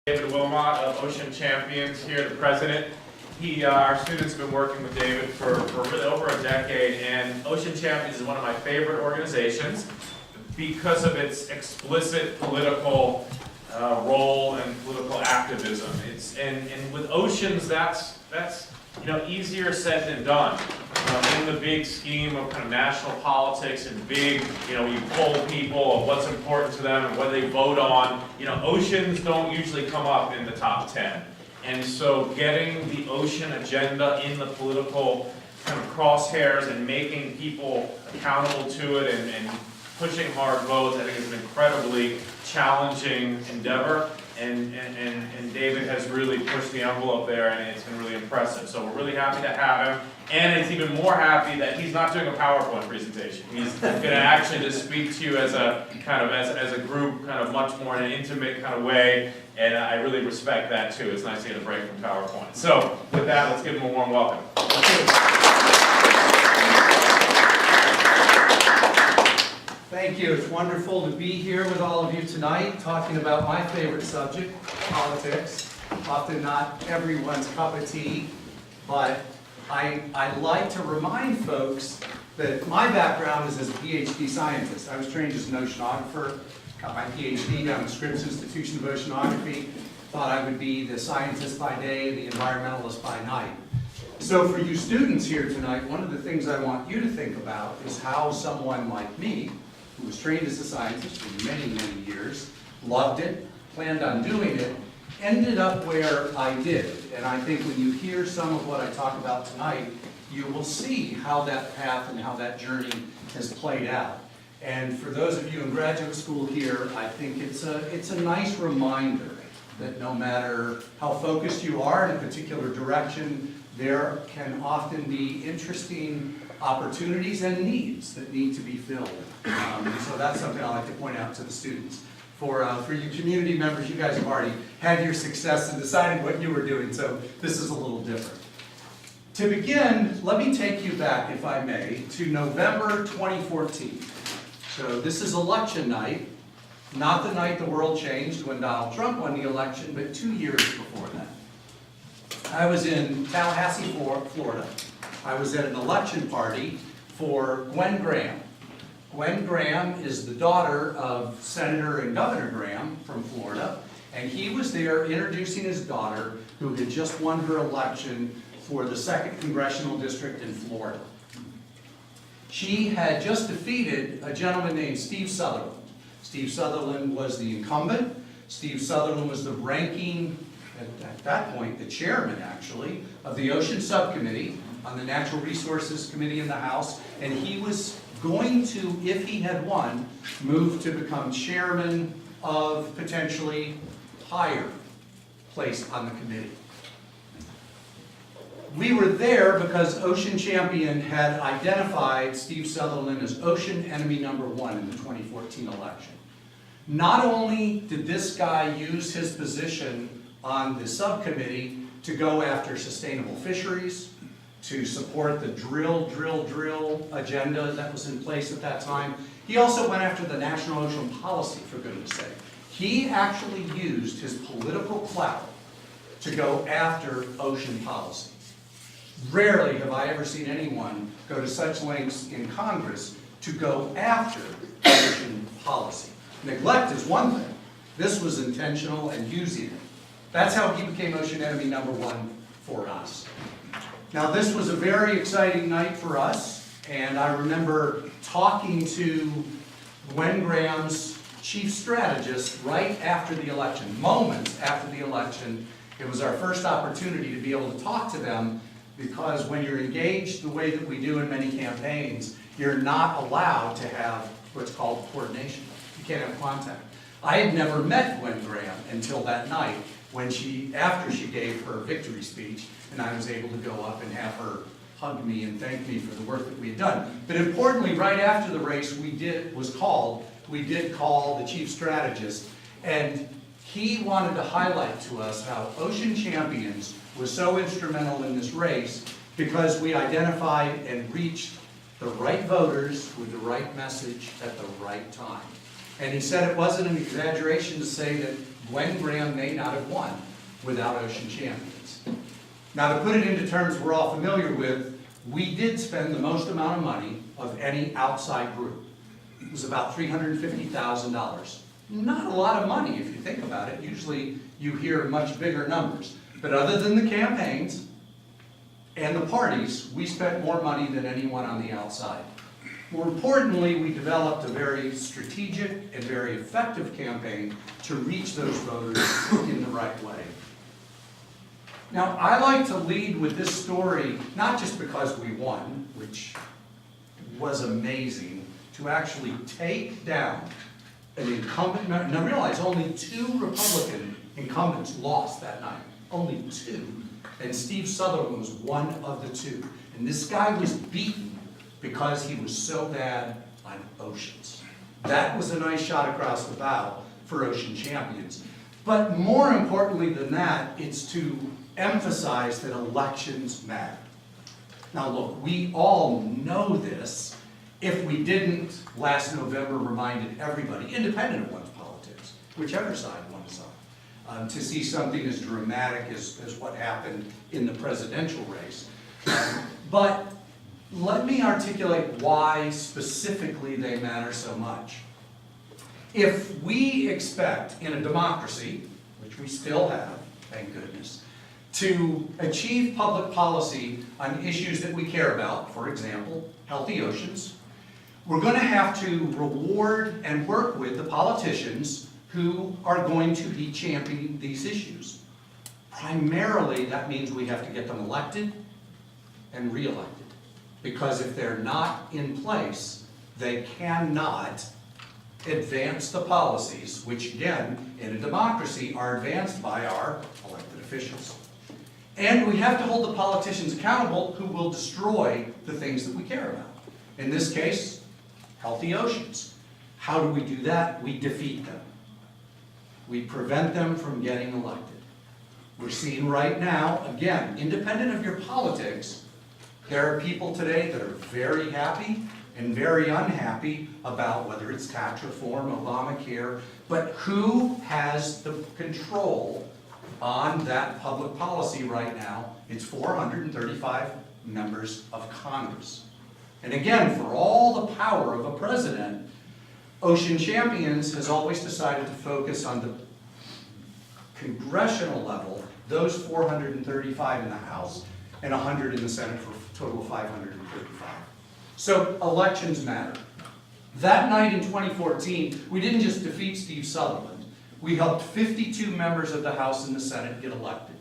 David Wilmot of Ocean Champions here, the president. Our students have been working with David for really over a decade, and Ocean Champions is one of my favorite organizations because of its explicit political role and political activism. And with oceans, that's easier said than done. In the big scheme of kind of national politics and big, you poll people of what's important to them and what they vote on, oceans don't usually come up in the top 10. And so getting the ocean agenda in the political kind of crosshairs and making people accountable to it and pushing hard votes, I think is an incredibly challenging endeavor. And David has really pushed the envelope there, and it's been really impressive. So we're really happy to have him. And it's even more happy that he's not doing a PowerPoint presentation. He's going to actually just speak to you as a kind of as a group, kind of much more in an intimate kind of way. And I really respect that too. It's nice to get a break from PowerPoint. So with that, let's give him a warm welcome. Thank you. It's wonderful to be here with all of you tonight, talking about my favorite subject, politics. Often not everyone's cup of tea, but I like to remind folks that my background is as a PhD scientist. I was trained as an oceanographer, got my PhD down at Scripps Institution of Oceanography, thought I would be the scientist by day, the environmentalist by night. So for you students here tonight, one of the things I want you to think about is how someone like me, who was trained as a scientist for many, many years, loved it, planned on doing it, ended up where I did. And I think when you hear some of what I talk about tonight, you will see how that path and how that journey has played out. And for those of you in graduate school here, I think it's a nice reminder that no matter how focused you are in a particular direction, there can often be interesting opportunities and needs that need to be filled. So that's something I like to point out to the students. For you community members, you guys have already had your success in deciding what you were doing, so this is a little different. To begin, let me take you back, if I may, to November 2014. So this is election night, not the night the world changed when Donald Trump won the election, but 2 years before that. I was in Tallahassee, Florida. I was at an election party for Gwen Graham. Gwen Graham is the daughter of Senator and Governor Graham from Florida, and he was there introducing his daughter, who had just won her election for the 2nd Congressional District in Florida. She had just defeated a gentleman named Steve Sutherland. Steve Sutherland was the incumbent. Steve Sutherland was the ranking, at that point, the chairman, actually, of the Ocean Subcommittee on the Natural Resources Committee in the House, and he was going to, if he had won, move to become chairman of potentially higher place on the committee. We were there because Ocean Champion had identified Steve Sutherland as ocean enemy #1 in the 2014 election. Not only did this guy use his position on the subcommittee to go after sustainable fisheries, to support the drill agenda that was in place at that time, he also went after the national ocean policy, for goodness sake. He actually used his political clout to go after ocean policy. Rarely have I ever seen anyone go to such lengths in Congress to go after ocean policy. Neglect is one thing. This was intentional and using it. That's how he became ocean enemy #1 for us. Now, this was a very exciting night for us, and I remember talking to Gwen Graham's chief strategist right after the election, moments after the election. It was our first opportunity to be able to talk to them, because when you're engaged the way that we do in many campaigns, you're not allowed to have what's called coordination. You can't have contact. I had never met Gwen Graham until that night, when after she gave her victory speech, and I was able to go up and have her hug me and thank me for the work that we had done. But importantly, right after the race we did call the chief strategist, and he wanted to highlight to us how Ocean Champions was so instrumental in this race because we identified and reached the right voters with the right message at the right time. And he said it wasn't an exaggeration to say that Gwen Graham may not have won without Ocean Champions. Now, to put it into terms we're all familiar with, we did spend the most amount of money of any outside group. It was about $350,000. Not a lot of money if you think about it. Usually you hear much bigger numbers. But other than the campaigns and the parties, we spent more money than anyone on the outside. More importantly, we developed a very strategic and very effective campaign to reach those voters in the right way. Now, I like to lead with this story, not just because we won, which was amazing, to actually take down an incumbent. Now realize only 2 Republican incumbents lost that night. Only 2. And Steve Sutherland was one of the 2. And this guy was beaten because he was so bad on oceans. That was a nice shot across the bow for Ocean Champions. But more importantly than that, it's to emphasize that elections matter. Now look, we all know this. If we didn't, last November reminded everybody, independent of one's politics, whichever side one is on, to see something as dramatic as what happened in the presidential race. But let me articulate why specifically they matter so much. If we expect in a democracy, which we still have, thank goodness, to achieve public policy on issues that we care about, for example, healthy oceans, we're going to have to reward and work with the politicians who are going to be championing these issues. Primarily, that means we have to get them elected and re-elected. Because if they're not in place, they cannot advance the policies, which again, in a democracy, are advanced by our elected officials. And we have to hold the politicians accountable who will destroy the things that we care about. In this case, healthy oceans. How do we do that? We defeat them. We prevent them from getting elected. We're seeing right now, again, independent of your politics, there are people today that are very happy and very unhappy about whether it's tax reform, Obamacare, but who has the control on that public policy right now? It's 435 members of Congress. And again, for all the power of a president, Ocean Champions has always decided to focus on the congressional level, those 435 in the House and 100 in the Senate for a total of 535. So elections matter. That night in 2014, we didn't just defeat Steve Sutherland. We helped 52 members of the House and the Senate get elected.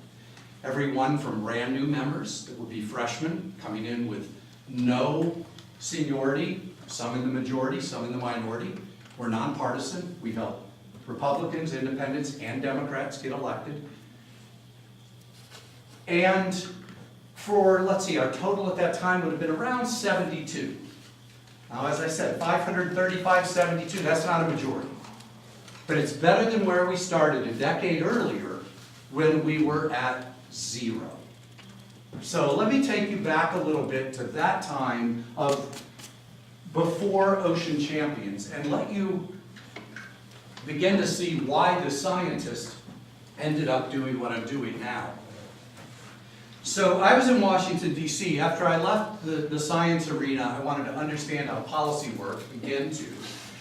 Everyone from brand new members that would be freshmen coming in with no seniority, some in the majority, some in the minority. We're nonpartisan. We helped Republicans, independents, and Democrats get elected. And for, let's see, our total at that time would have been around 72. Now, as I said, 535, 72, that's not a majority. But it's better than where we started a decade earlier when we were at 0. So let me take you back a little bit to that time of before Ocean Champions and let you begin to see why the scientist ended up doing what I'm doing now. So I was in Washington, D.C. After I left the science arena, I wanted to understand how policy work began to.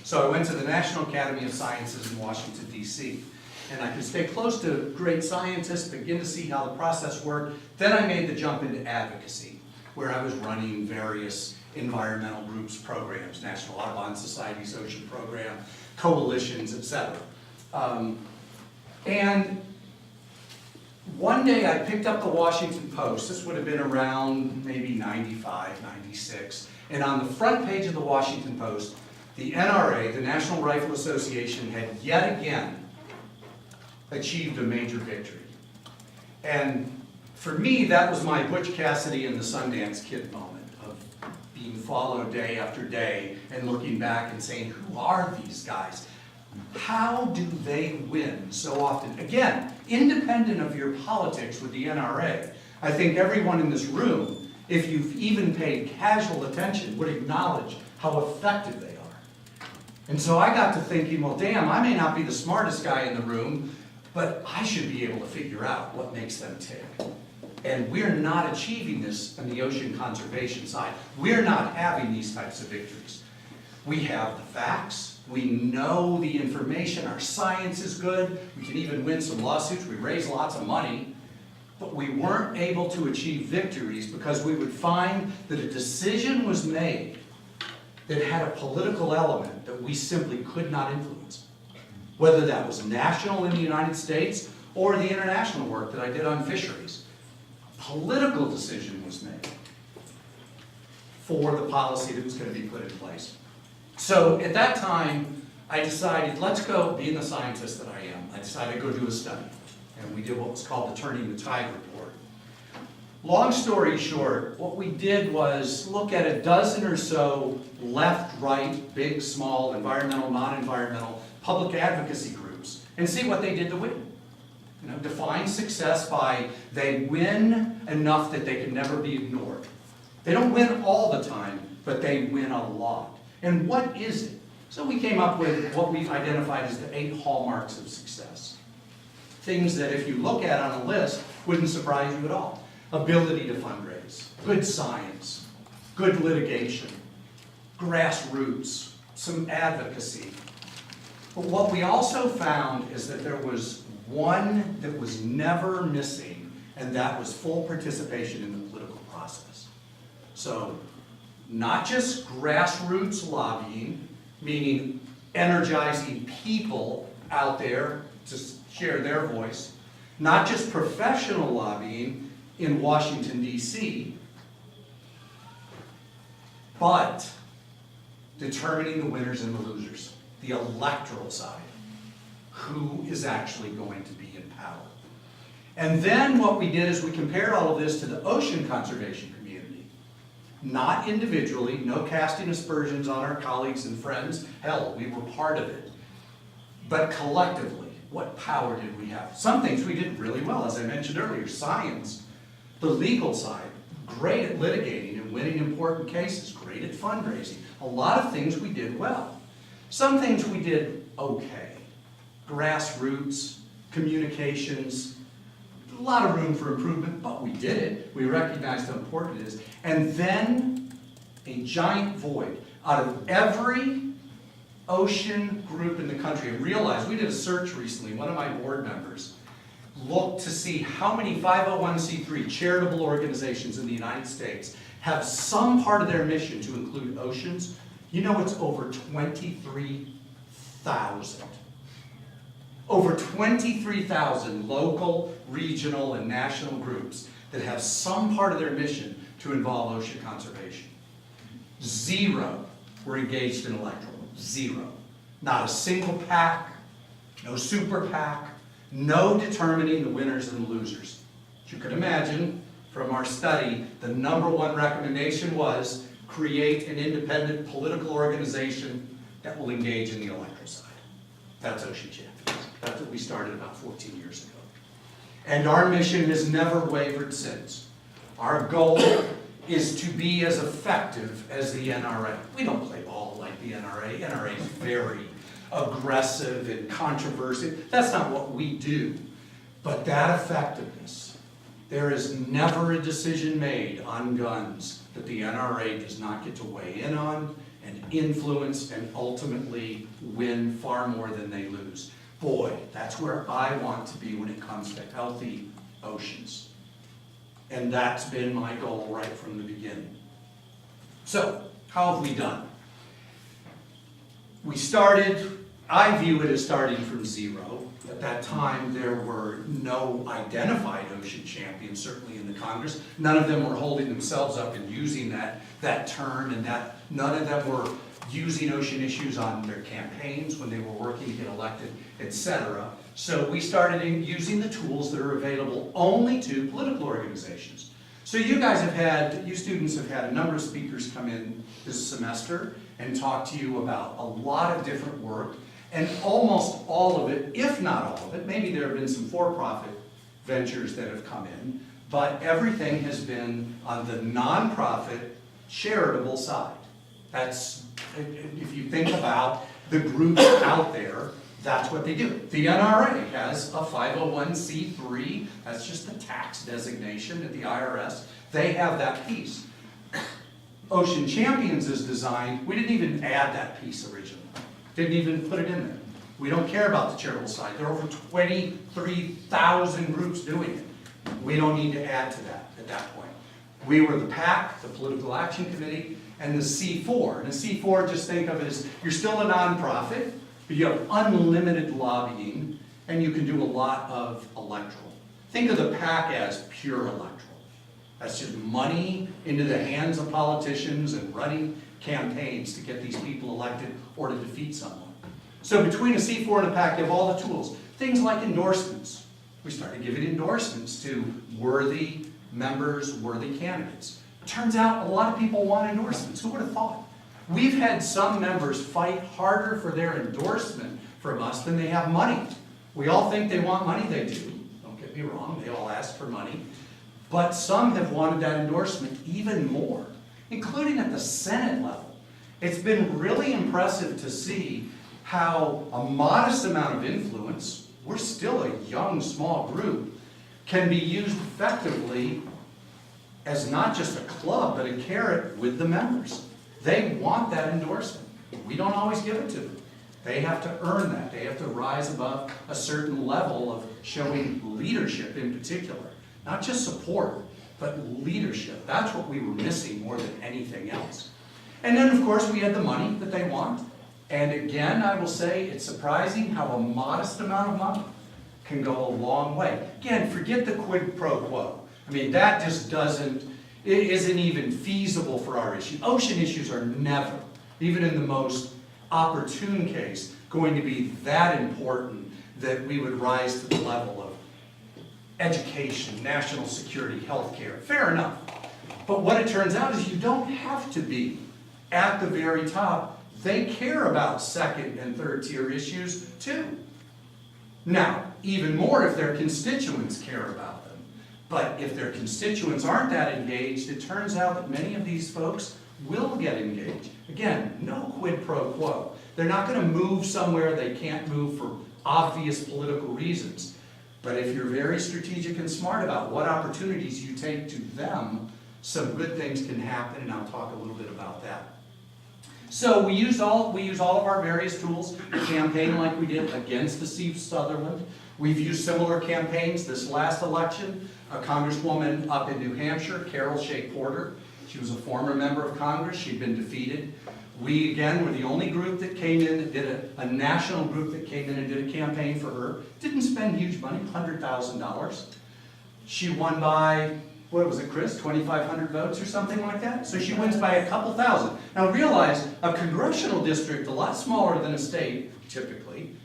So I went to the National Academy of Sciences in Washington, D.C. And I could stay close to great scientists, begin to see how the process worked. Then I made the jump into advocacy, where I was running various environmental groups, programs, National Audubon Society's Ocean Program, coalitions, etc. And one day I picked up the Washington Post. This would have been around maybe 95, 96. And on the front page of the Washington Post, the NRA, the National Rifle Association, had yet again achieved a major victory. And for me, that was my Butch Cassidy and the Sundance Kid moment of being followed day after day and looking back and saying, who are these guys? How do they win so often? Again, independent of your politics with the NRA, I think everyone in this room, if you've even paid casual attention, would acknowledge how effective they are. And so I got to thinking, well, damn, I may not be the smartest guy in the room, but I should be able to figure out what makes them tick. And we're not achieving this on the ocean conservation side. We're not having these types of victories. We have the facts, we know the information, our science is good, we can even win some lawsuits, we raise lots of money, but we weren't able to achieve victories because we would find that a decision was made that had a political element that we simply could not influence. Whether that was national in the United States or the international work that I did on fisheries. A political decision was made for the policy that was going to be put in place. So at that time, I decided, let's go, being the scientist that I am, I decided to go do a study. And we did what was called the Turning the Tide report. Long story short, what we did was look at a dozen or so left, right, big, small, environmental, non-environmental, public advocacy groups and see what they did to win. You know, define success by they win enough that they can never be ignored. They don't win all the time, but they win a lot. And what is it? So we came up with what we've identified as the 8 hallmarks of success. Things that if you look at on a list, wouldn't surprise you at all. Ability to fundraise, good science, good litigation, grassroots, some advocacy. But what we also found is that there was one that was never missing, and that was full participation in the political process. So, not just grassroots lobbying, meaning energizing people out there to share their voice, not just professional lobbying in Washington, D.C., but determining the winners and the losers, the electoral side. Who is actually going to be in power? And then what we did is we compared all of this to the ocean conservation community. Not individually, no casting aspersions on our colleagues and friends. Hell, we were part of it. But collectively, what power did we have? Some things we did really well, as I mentioned earlier, science, the legal side, great at litigating and winning important cases, great at fundraising. A lot of things we did well. Some things we did okay. Grassroots, communications, a lot of room for improvement, but we did it. We recognized how important it is. And then a giant void. Out of every ocean group in the country, I realized, we did a search recently, one of my board members looked to see how many 501c3 charitable organizations in the United States have some part of their mission to include oceans. You know, it's over 23,000. Over 23,000 local, regional, and national groups that have some part of their mission to involve ocean conservation. 0 were engaged in electoral. 0. Not a single PAC, no super PAC, no determining the winners and the losers. As you can imagine from our study, the #1 recommendation was create an independent political organization that will engage in the electoral side. That's Ocean Champions. That's what we started about 14 years ago. And our mission has never wavered since. Our goal is to be as effective as the NRA. We don't play ball like the NRA. NRA is very aggressive and controversial. That's not what we do. But that effectiveness, there is never a decision made on guns that the NRA does not get to weigh in on and influence and ultimately win far more than they lose. Boy, that's where I want to be when it comes to healthy oceans. And that's been my goal right from the beginning. So, how have we done? We started, I view it as starting from 0. At that time, there were no identified ocean champions, certainly in the Congress. None of them were holding themselves up and using that term, and that none of them were using ocean issues on their campaigns when they were working to get elected, etc. So we started using the tools that are available only to political organizations. So you students have had a number of speakers come in this semester and talk to you about a lot of different work, and almost all of it, if not all of it, maybe there have been some for-profit ventures that have come in, but everything has been on the nonprofit, charitable side. That's, if you think about the groups out there That's what they do. The NRA has a 501c3, that's just a tax designation at the IRS. They have that piece. Ocean Champions is designed, we didn't even add that piece originally. Didn't even put it in there. We don't care about the charitable side. There are over 23,000 groups doing it. We don't need to add to that at that point. We were the PAC, the Political Action Committee, and the C4. And the C4, just think of it as, you're still a nonprofit, but you have unlimited lobbying, and you can do a lot of electoral. Think of the PAC as pure electoral. That's just money into the hands of politicians and running campaigns to get these people elected or to defeat someone. So between a C4 and a PAC, you have all the tools. Things like endorsements. We started giving endorsements to worthy members, worthy candidates. Turns out a lot of people want endorsements. Who would have thought? We've had some members fight harder for their endorsement from us than they have money. We all think they want money, they do. Don't get me wrong, they all ask for money. But some have wanted that endorsement even more, including at the Senate level. It's been really impressive to see how a modest amount of influence, we're still a young, small group, can be used effectively as not just a club, but a carrot with the members. They want that endorsement. We don't always give it to them. They have to earn that. They have to rise above a certain level of showing leadership in particular. Not just support, but leadership. That's what we were missing more than anything else. And then, of course, we had the money that they want. And again, I will say it's surprising how a modest amount of money can go a long way. Again, forget the quid pro quo. I mean, that just isn't even feasible for our issue. Ocean issues are never, even in the most opportune case, going to be that important that we would rise to the level of education, national security, healthcare. Fair enough. But what it turns out is you don't have to be at the very top. They care about second and third tier issues too. Now, even more if their constituents care about them. But if their constituents aren't that engaged, it turns out that many of these folks will get engaged. Again, no quid pro quo. They're not going to move somewhere they can't move for obvious political reasons. But if you're very strategic and smart about what opportunities you take to them, some good things can happen, and I'll talk a little bit about that. So we use all of our various tools, campaign like we did against the Steve Sutherland. We've used similar campaigns this last election. A congresswoman up in New Hampshire, Carol Shea Porter, she was a former member of Congress. She'd been defeated. We, again, were the only group that came in that did a national group that came in and did a campaign for her. Didn't spend huge money, $100,000. She won by, what was it, Chris, 2,500 votes or something like that? So she wins by a couple thousand. Now realize, a congressional district, a lot smaller than a state, typically,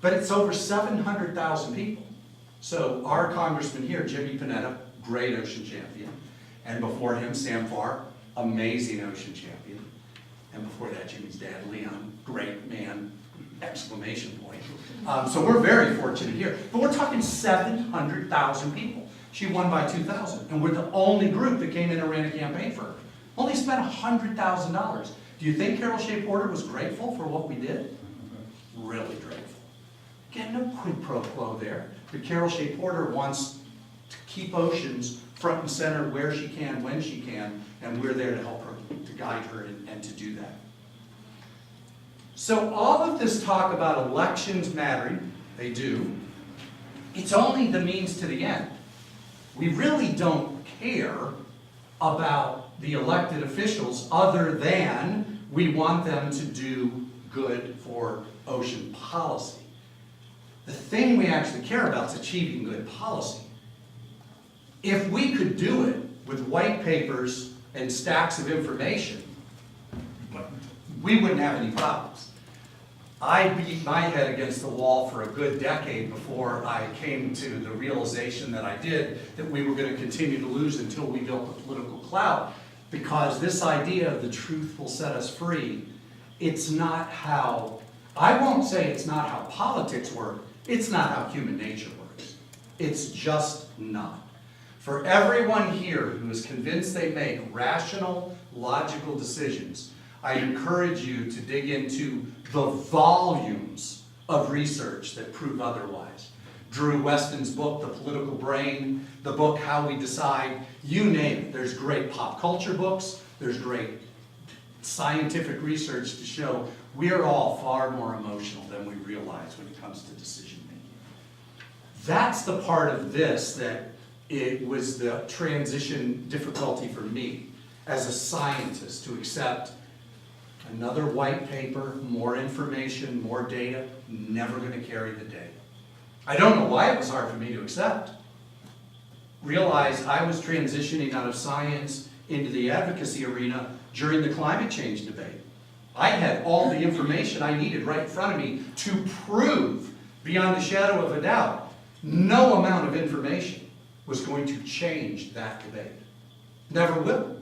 but it's over 700,000 people. So our congressman here, Jimmy Panetta, great ocean champion. And before him, Sam Farr, amazing ocean champion. And before that, Jimmy's dad, Leon, great man, exclamation point. So we're very fortunate here. But we're talking 700,000 people. She won by 2,000. And we're the only group that came in and ran a campaign for her. Only spent $100,000. Do you think Carol Shea Porter was grateful for what we did? Really grateful. Again, no quid pro quo there. But Carol Shea Porter wants to keep oceans front and center where she can, when she can, and we're there to help her, to guide her, and to do that. So all of this talk about elections mattering, they do, it's only the means to the end. We really don't care about the elected officials other than we want them to do good for ocean policy. The thing we actually care about is achieving good policy. If we could do it with white papers and stacks of information, we wouldn't have any problems. I beat my head against the wall for a good decade before I came to the realization that I did, that we were going to continue to lose until we built the political cloud. Because this idea of the truth will set us free, it's not how, I won't say it's not how politics work, it's not how human nature works. It's just not. For everyone here who is convinced they make rational, logical decisions, I encourage you to dig into the volumes of research that prove otherwise. Drew Weston's book, The Political Brain, the book How We Decide, you name it. There's great pop culture books, there's great scientific research to show we're all far more emotional than we realize when it comes to decision making. That's the part of this that it was the transition difficulty for me as a scientist to accept another white paper, more information, more data, never going to carry the day. I don't know why it was hard for me to accept. Realized I was transitioning out of science into the advocacy arena during the climate change debate. I had all the information I needed right in front of me to prove, beyond a shadow of a doubt, no amount of information was going to change that debate. Never will.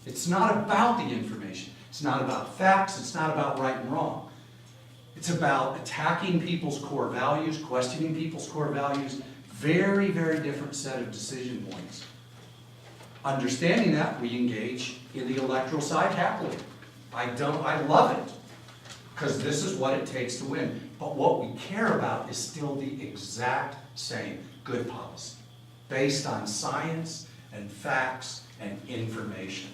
It's not about the information. It's not about facts. It's not about right and wrong. It's about attacking people's core values, questioning people's core values. Very, very different set of decision points. Understanding that, we engage in the electoral side happily. I love it, because this is what it takes to win. But what we care about is still the exact same good policy, based on science and facts and information.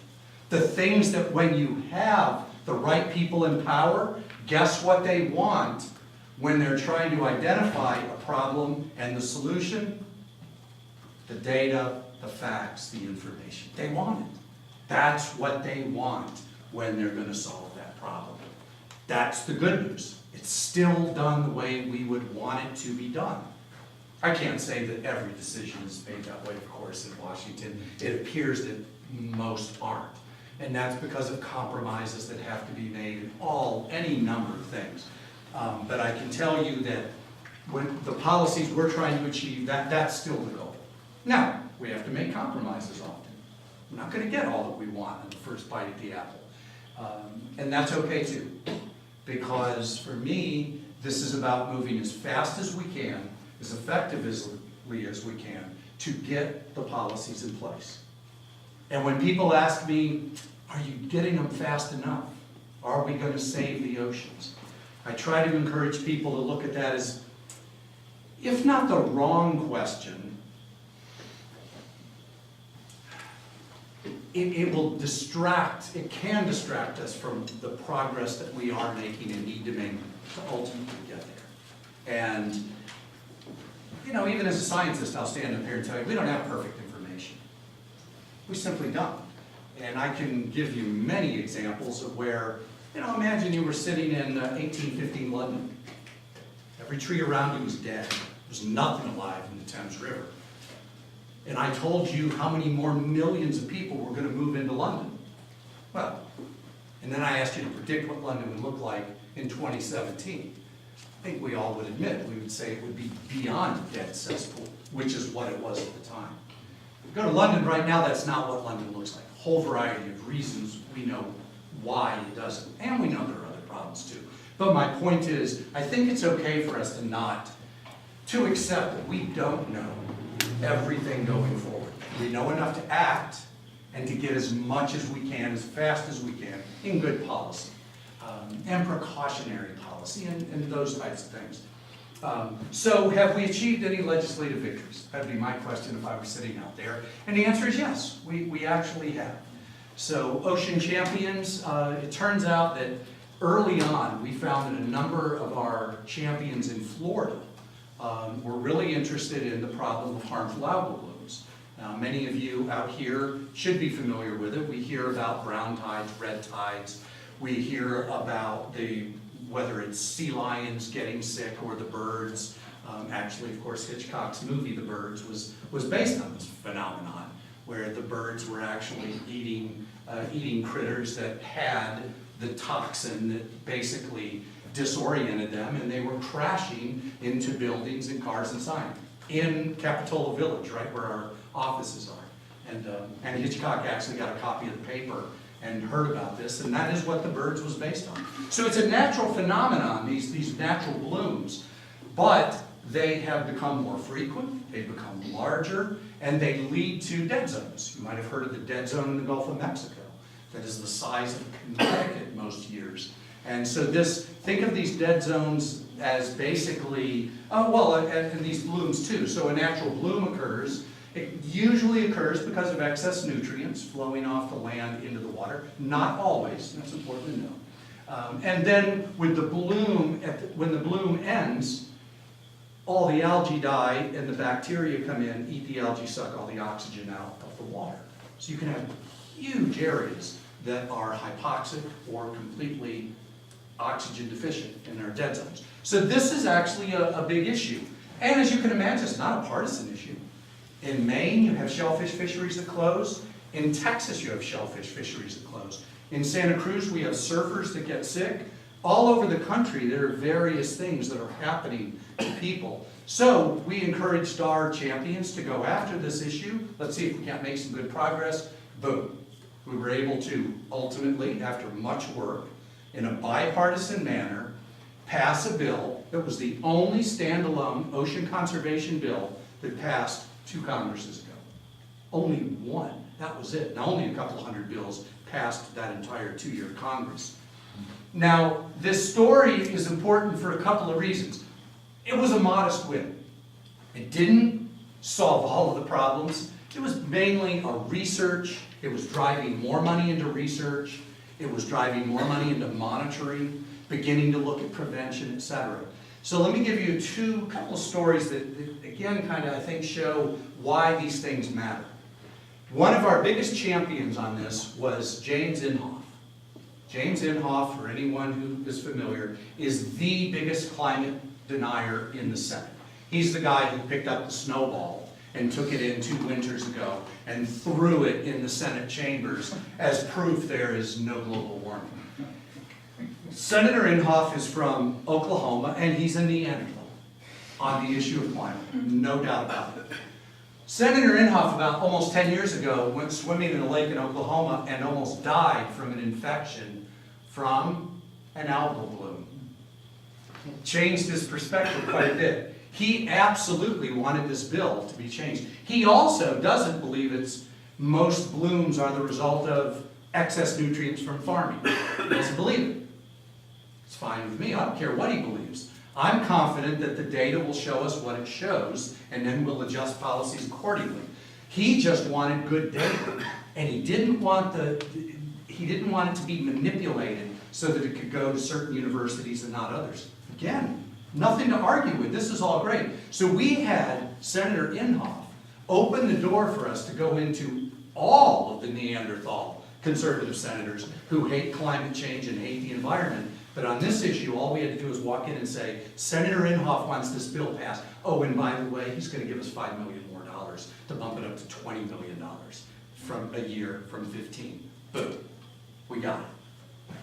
The things that when you have the right people in power, guess what they want when they're trying to identify a problem and the solution? The data, the facts, the information. They want it. That's what they want when they're going to solve that problem. That's the good news. It's still done the way we would want it to be done. I can't say that every decision is made that way, of course, in Washington. It appears that most aren't. And that's because of compromises that have to be made in any number of things. But I can tell you that when the policies we're trying to achieve, that's still the goal. Now, we have to make compromises often. We're not going to get all that we want in the first bite at the apple. And that's okay too. Because for me, this is about moving as fast as we can, as effectively as we can, to get the policies in place. And when people ask me, are you getting them fast enough? Are we going to save the oceans? I try to encourage people to look at that as, if not the wrong question, it will distract, it can distract us from the progress that we are making and need to make to ultimately get there. And, you know, even as a scientist, I'll stand up here and tell you, we don't have perfect information. We simply don't. And I can give you many examples of where, you know, imagine you were sitting in 1815 London. Every tree around you was dead. There's nothing alive in the Thames River. And I told you how many more millions of people were going to move into London. Well, and then I asked you to predict what London would look like in 2017. I think we all would admit, we would say it would be beyond a dead cesspool, which is what it was at the time. Go to London right now, that's not what London looks like. A whole variety of reasons we know why it doesn't. And we know there are other problems too. But my point is, I think it's okay for us to accept that we don't know everything going forward. We know enough to act and to get as much as we can, as fast as we can, in good policy. And precautionary policy and those types of things. So have we achieved any legislative victories? That'd be my question if I were sitting out there. And the answer is yes, we actually have. So Ocean Champions, it turns out that early on we found that a number of our champions in Florida were really interested in the problem of harmful algal blooms. Now, many of you out here should be familiar with it. We hear about brown tides, red tides. We hear about whether it's sea lions getting sick or the birds. Actually, of course, Hitchcock's movie, The Birds, was based on this phenomenon, where the birds were actually eating critters that had the toxin that basically disoriented them, and they were crashing into buildings and cars and signs in Capitola Village, right where our offices are. And Hitchcock actually got a copy of the paper and heard about this, and that is what The Birds was based on. So it's a natural phenomenon, these natural blooms, but they have become more frequent, they've become larger, and they lead to dead zones. You might have heard of the dead zone in the Gulf of Mexico that is the size of Connecticut most years. And so think of these dead zones as basically, and these blooms too. So a natural bloom occurs. It usually occurs because of excess nutrients flowing off the land into the water. Not always, that's important to know. And then with the bloom, when the bloom ends, all the algae die and the bacteria come in, eat the algae, suck all the oxygen out of the water. So you can have huge areas that are hypoxic or completely oxygen deficient in their dead zones. So this is actually a big issue. And as you can imagine, it's not a partisan issue. In Maine, you have shellfish fisheries that close. In Texas, you have shellfish fisheries that close. In Santa Cruz, we have surfers that get sick. All over the country, there are various things that are happening to people. So we encouraged our champions to go after this issue. Let's see if we can't make some good progress. Boom. We were able to ultimately, after much work, in a bipartisan manner, pass a bill that was the only standalone ocean conservation bill that passed 2 Congresses ago. Only one. That was it. Now, only a couple hundred bills passed that entire 2-year Congress. Now, this story is important for a couple of reasons. It was a modest win. It didn't solve all of the problems. It was mainly a research. It was driving more money into research. It was driving more money into monitoring, beginning to look at prevention, etc. So let me give you a couple of stories that again, kind of, I think, show why these things matter. One of our biggest champions on this was James Inhofe. James Inhofe, for anyone who is familiar, is the biggest climate denier in the Senate. He's the guy who picked up the snowball and took it in 2 winters ago and threw it in the Senate chambers as proof there is no global warming. Senator Inhofe is from Oklahoma, and he's a Neanderthal on the issue of climate, no doubt about it. Senator Inhofe, about almost 10 years ago, went swimming in a lake in Oklahoma and almost died from an infection from an algal bloom. Changed his perspective quite a bit. He absolutely wanted this bill to be changed. He also doesn't believe most blooms are the result of excess nutrients from farming. He doesn't believe it. It's fine with me. I don't care what he believes. I'm confident that the data will show us what it shows, and then we'll adjust policies accordingly. He just wanted good data, and he didn't want it to be manipulated so that it could go to certain universities and not others. Again, nothing to argue with. This is all great. So we had Senator Inhofe open the door for us to go into all of the Neanderthal conservative senators who hate climate change and hate the environment. But on this issue, all we had to do was walk in and say, Senator Inhofe wants this bill passed. Oh, and by the way, he's going to give us $5 million more to bump it up to $20 million from a year, from 15. Boom. We got it.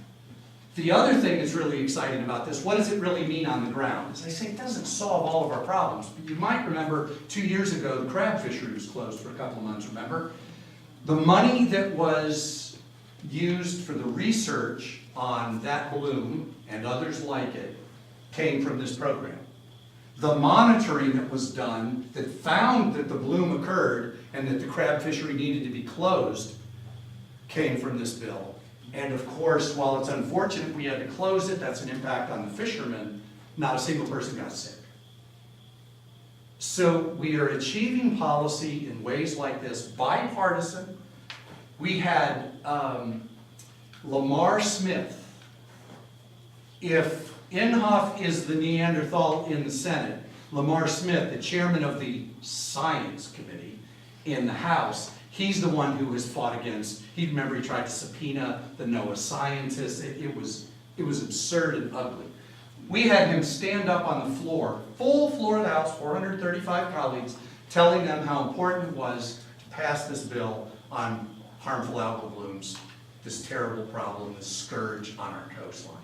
The other thing that's really exciting about this, what does it really mean on the ground? As I say, it doesn't solve all of our problems. But you might remember 2 years ago, the crab fishery was closed for a couple of months, remember? The money that was used for the research on that bloom and others like it came from this program. The monitoring that was done that found that the bloom occurred and that the crab fishery needed to be closed came from this bill. And of course, while it's unfortunate we had to close it, that's an impact on the fishermen, not a single person got sick. So we are achieving policy in ways like this, bipartisan. We had Lamar Smith. If Inhofe is the Neanderthal in the Senate, Lamar Smith, the chairman of the Science Committee in the House, he's the one who has fought against, he tried to subpoena the NOAA scientists. It was absurd and ugly. We had him stand up on the floor, full floor of the House, 435 colleagues, telling them how important it was to pass this bill on harmful algal blooms, this terrible problem, this scourge on our coastlines.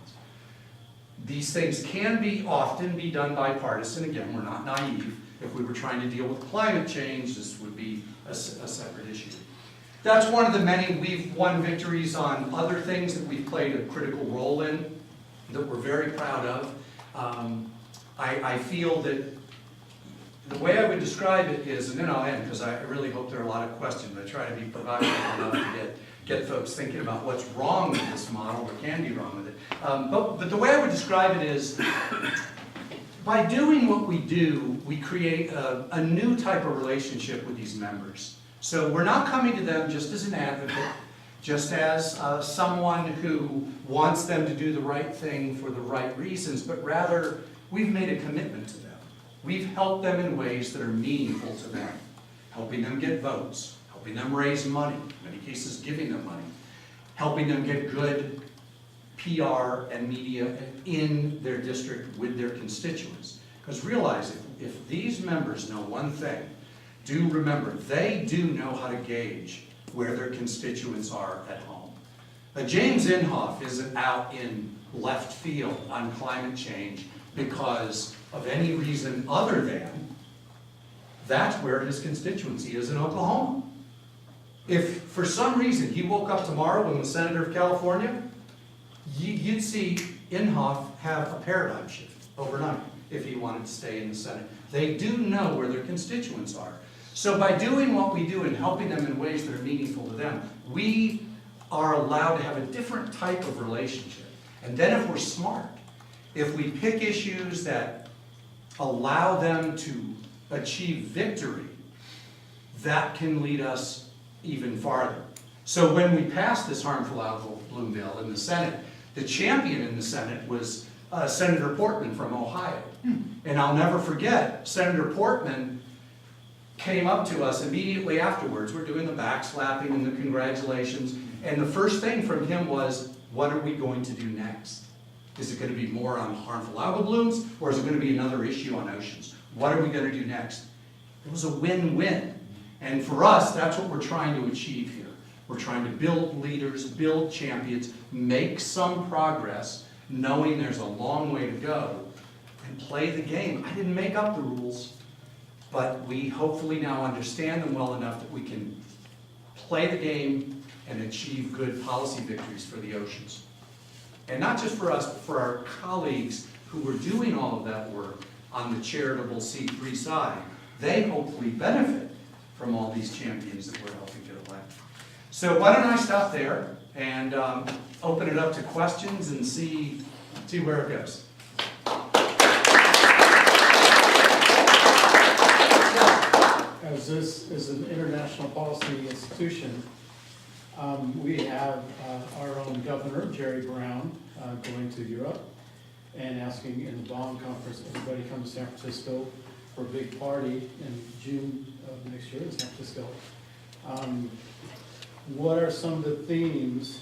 These things can often be done bipartisan. Again, we're not naive. If we were trying to deal with climate change, this would be a separate issue. That's one of the many. We've won victories on other things that we've played a critical role in that we're very proud of. I feel that the way I would describe it is, and then I'll end because I really hope there are a lot of questions. I try to be provocative enough to get get folks thinking about what's wrong with this model or can be wrong with it. But the way I would describe it is, by doing what we do, we create a new type of relationship with these members. So we're not coming to them just as an advocate, just as someone who wants them to do the right thing for the right reasons, but rather we've made a commitment to them. We've helped them in ways that are meaningful to them, helping them get votes, helping them raise money, in many cases giving them money, helping them get good PR and media in their district with their constituents. Because realize, if these members know one thing, do remember, they do know how to gauge where their constituents are at home. James Inhofe isn't out in left field on climate change because of any reason other than that's where his constituency is in Oklahoma. If for some reason he woke up tomorrow and was Senator of California, you'd see Inhofe have a paradigm shift overnight if he wanted to stay in the Senate. They do know where their constituents are. So by doing what we do and helping them in ways that are meaningful to them, we are allowed to have a different type of relationship. And then if we're smart, if we pick issues that allow them to achieve victory, that can lead us even farther. So when we passed this harmful alcohol bloom bill in the Senate, the champion in the Senate was Senator Portman from Ohio. And I'll never forget, Senator Portman came up to us immediately afterwards. We're doing the backslapping and the congratulations. And the first thing from him was, what are we going to do next? Is it going to be more on harmful algal blooms, or is it going to be another issue on oceans? What are we going to do next? It was a win-win. And for us, that's what we're trying to achieve here. We're trying to build leaders, build champions, make some progress, knowing there's a long way to go, and play the game. I didn't make up the rules, but we hopefully now understand them well enough that we can play the game and achieve good policy victories for the oceans. And not just for us, but for our colleagues who are doing all of that work on the charitable C3 side. They hopefully benefit from all these champions that we're helping get elected. So why don't I stop there and open it up to questions and see where it goes. As this is an international policy institution, we have our own governor, Jerry Brown, going to Europe and asking in the Bonn conference, everybody come to San Francisco for a big party in June of next year in San Francisco. What are some of the themes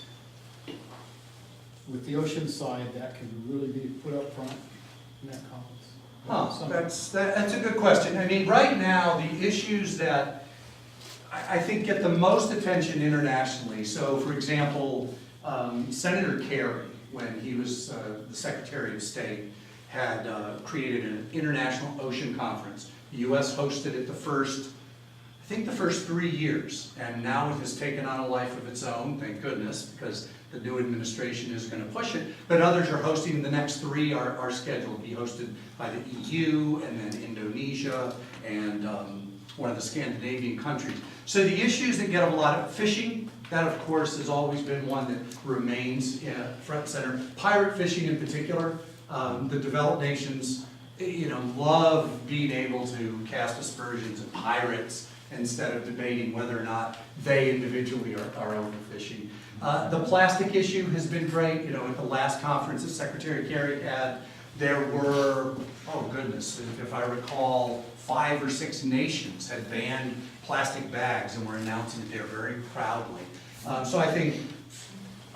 with the ocean side that can really be put up front in that conference? That's a good question. I mean, right now, the issues that I think get the most attention internationally, so for example, Senator Kerry, when he was the Secretary of State, had created an international ocean conference. The U.S. hosted it the first 3 years, and now it has taken on a life of its own, thank goodness, because the new administration is going to push it, but others are hosting. The next 3 are scheduled to be hosted by the EU, and then Indonesia, and one of the Scandinavian countries. So the issues that get a lot of fishing, that of course has always been one that remains front and center. Pirate fishing in particular, the developed nations, love being able to cast aspersions at pirates instead of debating whether or not they individually are overfishing. The plastic issue has been great. At the last conference that Secretary Kerry had, there were, oh goodness, if I recall, 5 or 6 nations had banned plastic bags and were announcing it there very proudly. So I think,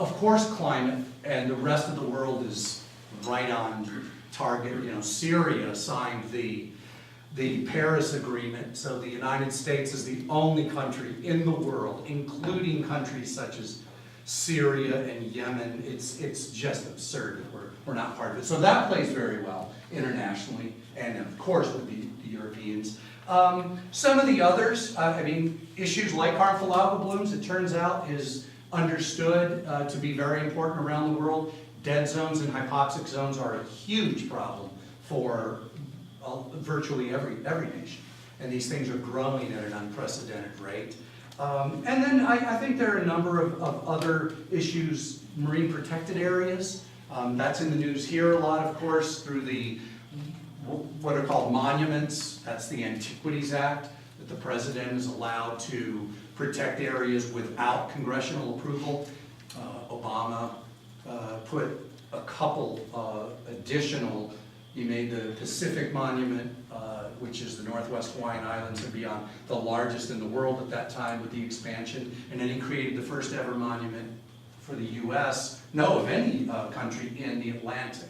of course, climate and the rest of the world is right on target. Syria signed the Paris Agreement, so the United States is the only country in the world, including countries such as Syria and Yemen. It's just absurd that we're not part of it. So that plays very well internationally, and of course with the Europeans. Some of the others, issues like harmful algal blooms, it turns out, is understood to be very important around the world. Dead zones and hypoxic zones are a huge problem for virtually every nation. And these things are growing at an unprecedented rate. And then I think there are a number of other issues, marine protected areas. That's in the news here a lot, of course, through the, what are called monuments. That's the Antiquities Act, that the president is allowed to protect areas without congressional approval. Obama put a couple additional, he made the Pacific Monument, which is the Northwest Hawaiian Islands and beyond, the largest in the world at that time with the expansion. And then he created the first ever monument for the US, no, of any country in the Atlantic.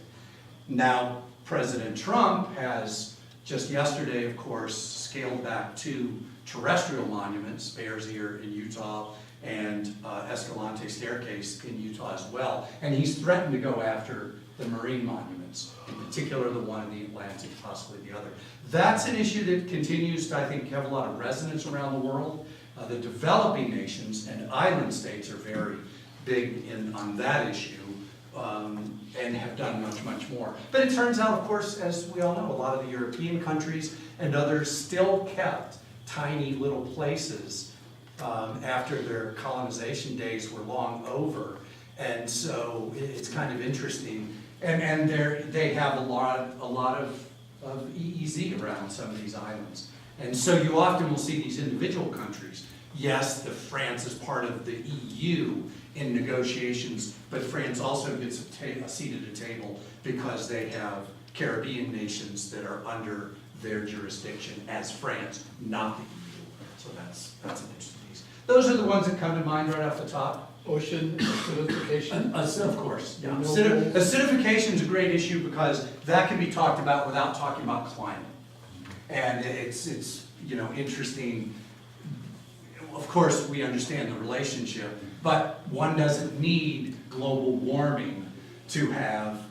Now, President Trump has just yesterday, of course, scaled back 2 terrestrial monuments, Bears Ear in Utah and Escalante Staircase in Utah as well. And he's threatened to go after the marine monuments, in particular the one in the Atlantic, possibly the other. That's an issue that continues to, I think, have a lot of resonance around the world. The developing nations and island states are very big on that issue and have done much, much more. But it turns out, of course, as we all know, a lot of the European countries and others still kept tiny little places after their colonization days were long over. And so it's kind of interesting. And they have a lot of EEZ around some of these islands. And so you often will see these individual countries. Yes, France is part of the EU in negotiations, but France also gets a seat at the table because they have Caribbean nations that are under their jurisdiction as France, not the EU. So that's an interesting piece. Those are the ones that come to mind right off the top. Ocean acidification? Of course, yeah. Acidification is a great issue because that can be talked about without talking about climate. And it's interesting. Of course, we understand the relationship, but one doesn't need global warming to have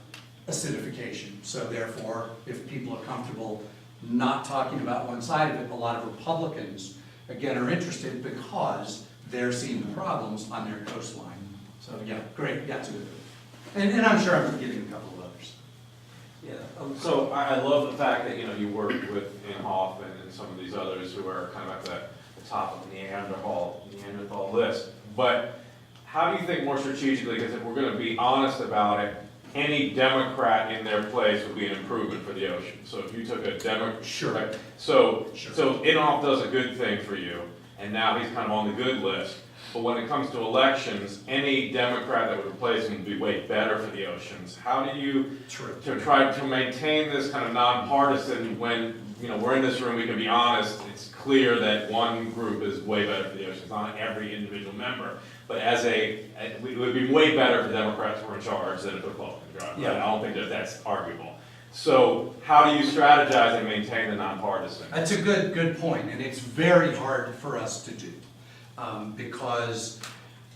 acidification. So therefore, if people are comfortable not talking about one side of it, a lot of Republicans, again, are interested because they're seeing the problems on their coastline. So yeah, great, yeah, it's good. And I'm sure I'm forgetting a couple of others. Yeah, so I love the fact that, you work with Inhofe and some of these others who are kind of at the top of the Neanderthal list. But how do you think more strategically, because if we're going to be honest about it, any Democrat in their place would be an improvement for the ocean. So if you took a Democrat, Sure. So Inhofe does a good thing for you, and now he's kind of on the good list. But when it comes to elections, any Democrat that would replace him would be way better for the oceans. How do you try to maintain this kind of nonpartisan when we're in this room, we can be honest, it's clear that one group is way better for the oceans, not every individual member. But it would be way better if the Democrats were in charge than if the Republicans were. Yeah. I don't think that's arguable. So how do you strategize and maintain the nonpartisan? That's a good point, and it's very hard for us to do because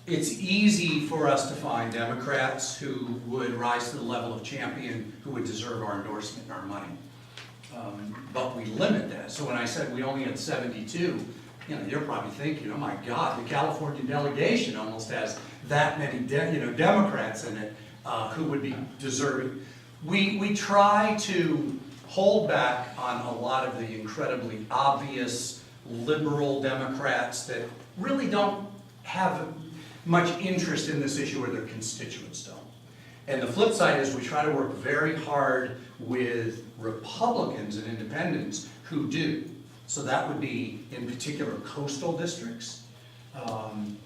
it's easy for us to find Democrats who would rise to the level of champion, who would deserve our endorsement and our money. But we limit that. So when I said we only had 72, you're probably thinking, oh my God, the California delegation almost has that many Democrats in it who would be deserving. We try to hold back on a lot of the incredibly obvious liberal Democrats that really don't have much interest in this issue, or their constituents don't. And the flip side is we try to work very hard with Republicans and independents who do. So that would be, in particular, coastal districts on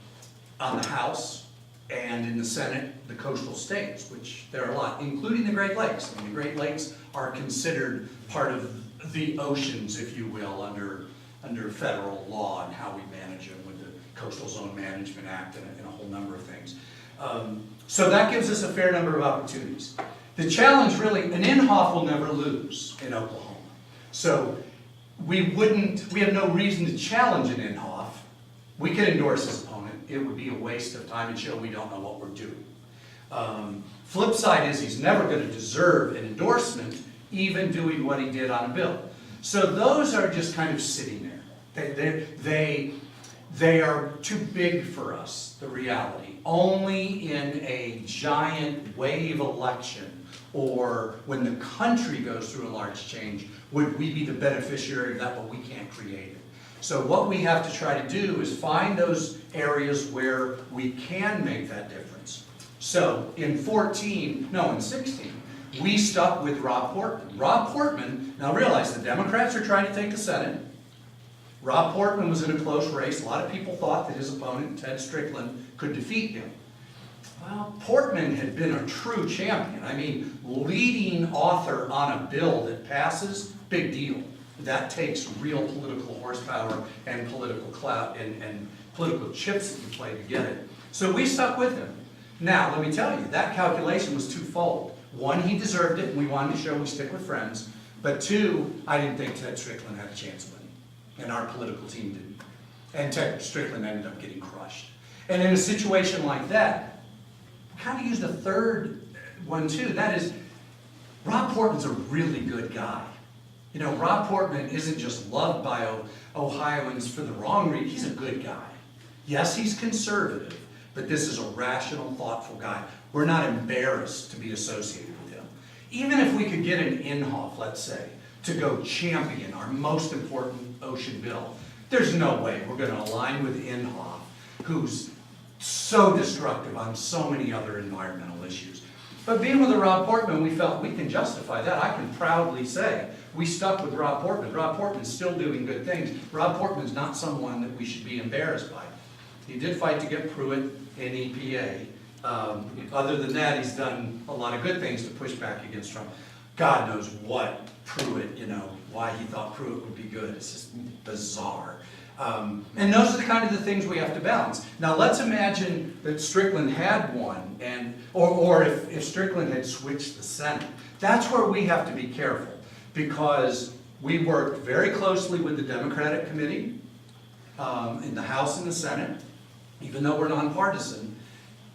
the House, and in the Senate, the coastal states, which there are a lot, including the Great Lakes. I mean, the Great Lakes are considered part of the oceans, if you will, under federal law and how we manage them with the Coastal Zone Management Act and a whole number of things. So that gives us a fair number of opportunities. The challenge really, an Inhofe will never lose in Oklahoma. So we have no reason to challenge an Inhofe. We could endorse his opponent. It would be a waste of time and show we don't know what we're doing. Flip side is he's never going to deserve an endorsement, even doing what he did on a bill. So those are just kind of sitting there. They are too big for us, the reality. Only in a giant wave election, or when the country goes through a large change, would we be the beneficiary of that, but we can't create it. So what we have to try to do is find those areas where we can make that difference. So in 16, we stuck with Rob Portman. Rob Portman, now realize the Democrats are trying to take the Senate. Rob Portman was in a close race. A lot of people thought that his opponent, Ted Strickland, could defeat him. Well, Portman had been a true champion. I mean, leading author on a bill that passes, big deal. That takes real political horsepower and political clout and political chips that you play to get it. So we stuck with him. Now, let me tell you, that calculation was twofold. One, he deserved it, and we wanted to show we stick with friends. But two, I didn't think Ted Strickland had a chance of winning, and our political team didn't. And Ted Strickland ended up getting crushed. And in a situation like that, kind of used a third one too. That is, Rob Portman's a really good guy. You know, Rob Portman isn't just loved by Ohioans for the wrong reason. He's a good guy. Yes, he's conservative, but this is a rational, thoughtful guy. We're not embarrassed to be associated with him. Even if we could get an Inhofe, let's say, to go champion our most important ocean bill, there's no way we're going to align with Inhofe, who's so destructive on so many other environmental issues. But being with Rob Portman, we felt we can justify that. I can proudly say we stuck with Rob Portman. Rob Portman's still doing good things. Rob Portman's not someone that we should be embarrassed by. He did fight to get Pruitt in EPA. Other than that, he's done a lot of good things to push back against Trump. God knows what Pruitt, why he thought Pruitt would be good. It's just bizarre. And those are the kind of the things we have to balance. Now let's imagine that Strickland had won, or if Strickland had switched the Senate. That's where we have to be careful, because we worked very closely with the Democratic committee in the House and the Senate, even though we're nonpartisan,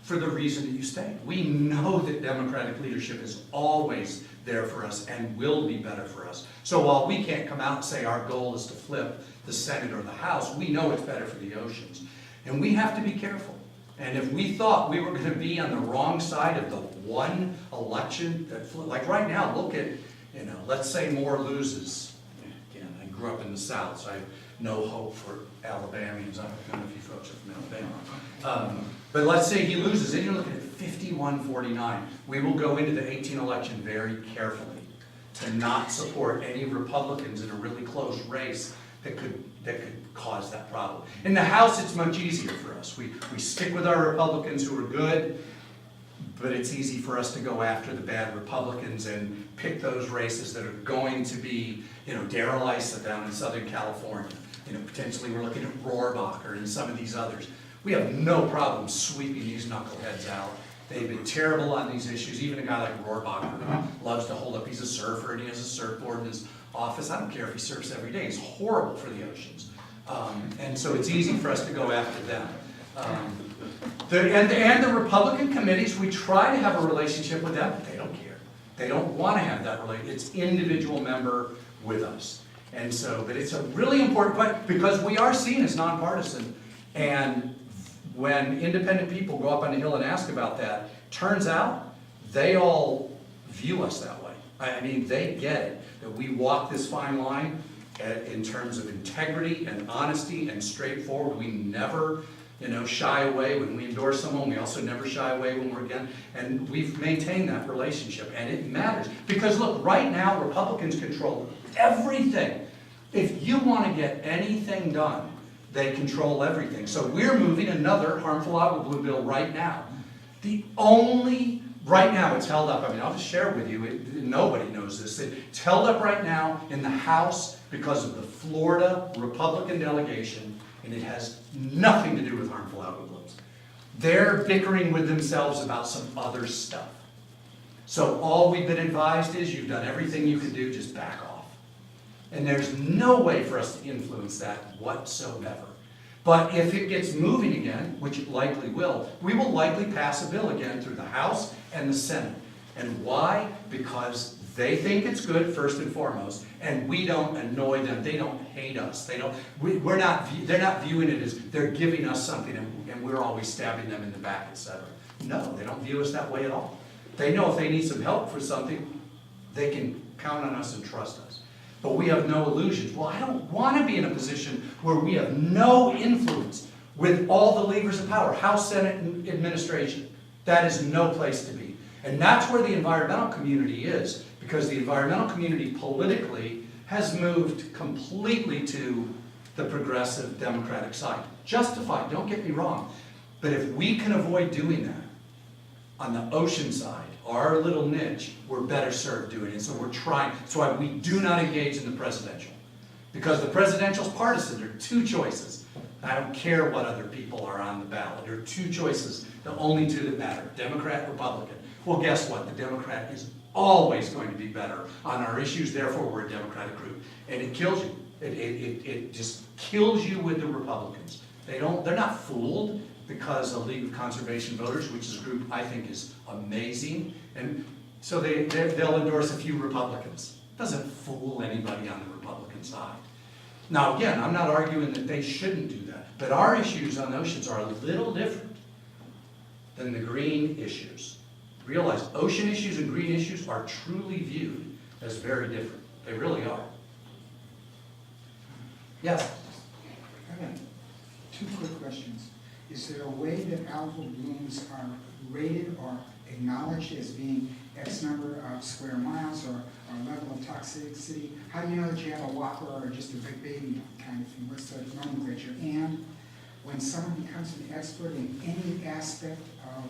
for the reason that you state. We know that Democratic leadership is always there for us and will be better for us. So while we can't come out and say our goal is to flip the Senate or the House, we know it's better for the oceans. And we have to be careful. And if we thought we were going to be on the wrong side of the one election that flipped, like right now, look at, let's say Moore loses. Again, I grew up in the South, so I have no hope for Alabamians. I don't know if you folks are from Alabama. But let's say he loses, and you're looking at 51-49. We will go into the 18 election very carefully to not support any Republicans in a really close race that could cause that problem. In the House, it's much easier for us. We stick with our Republicans who are good, but it's easy for us to go after the bad Republicans and pick those races that are going to be, Darrell Issa down in Southern California. Potentially we're looking at Rohrabacher and some of these others. We have no problem sweeping these knuckleheads out. They've been terrible on these issues. Even a guy like Rohrabacher loves to hold up. He's a surfer and he has a surfboard in his office. I don't care if he surfs every day. He's horrible for the oceans. And so it's easy for us to go after them. And the Republican committees, we try to have a relationship with them, but they don't care. They don't want to have that relationship. It's individual member with us. And so, but it's a really important point because we are seen as nonpartisan. And when independent people go up on the Hill and ask about that, turns out they all view us that way. I mean, they get it, that we walk this fine line in terms of integrity and honesty and straightforward. We never, shy away when we endorse someone. We also never shy away when we're against. And we've maintained that relationship, and it matters. Because look, right now, Republicans control everything. If you want to get anything done, they control everything. So we're moving another harmful algal bloom bill right now. Right now it's held up, I'll just share with you, nobody knows this. It's held up right now in the House because of the Florida Republican delegation, and it has nothing to do with harmful algal blooms. They're bickering with themselves about some other stuff. So all we've been advised is you've done everything you can do, just back off. And there's no way for us to influence that whatsoever. But if it gets moving again, which it likely will, we will likely pass a bill again through the House and the Senate. And why? Because they think it's good, first and foremost, and we don't annoy them. They don't hate us. They're not viewing it as they're giving us something and we're always stabbing them in the back, etc. No, they don't view us that way at all. They know if they need some help for something, they can count on us and trust us. but we have no illusions. Well, I don't want to be in a position where we have no influence with all the levers of power, House, Senate, and administration. That is no place to be. And that's where the environmental community is, because the environmental community politically has moved completely to the progressive Democratic side. Justified, don't get me wrong. But if we can avoid doing that on the ocean side, our little niche, we're better served doing it. So we're trying. That's why we do not engage in the presidential. Because the presidential's partisan. There are two choices. I don't care what other people are on the ballot. There are two choices, the only two that matter, Democrat, Republican. Well, guess what? The Democrat is always going to be better on our issues, therefore we're a Democratic group. And it kills you. It just kills you with the Republicans. They're not fooled because the League of Conservation Voters, which is a group I think is amazing, and so they'll endorse a few Republicans. It doesn't fool anybody on the Republican side. Now again, I'm not arguing that they shouldn't do that, but our issues on oceans are a little different than the green issues. Realize ocean issues and green issues are truly viewed as very different. They really are. Yes? I got two quick questions. Is there a way that algal blooms are rated or acknowledged as being X number of square miles or level of toxicity? How do you know that you have a whopper or just a big baby kind of thing? What's the nomenclature? And when someone becomes an expert in any aspect of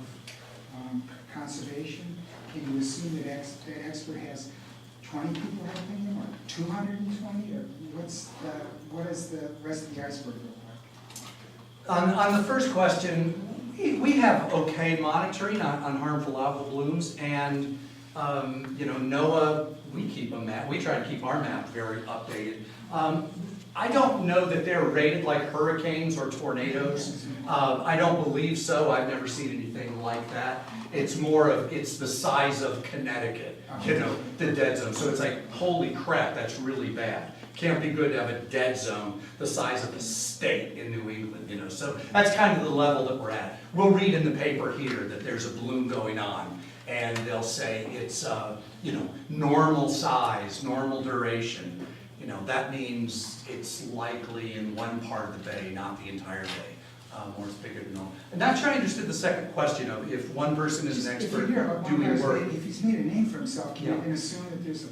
conservation, can you assume that that expert has 20 people helping him, or 220, or what does the rest of the iceberg look like? On the first question, we have okay monitoring on harmful algal blooms, and NOAA, we keep a map. We try to keep our map very updated. I don't know that they're rated like hurricanes or tornadoes. I don't believe so. I've never seen anything like that. It's the size of Connecticut, the dead zone. So it's like, holy crap, that's really bad. Can't be good to have a dead zone the size of the state in New England, So that's kind of the level that we're at. We'll read in the paper here that there's a bloom going on, and they'll say it's, normal size, normal duration. That means it's likely in one part of the bay, not the entire bay, or it's bigger than normal. And not sure I understood the second question of if one person is an expert doing work. If he's made a name for himself, can you assume that there's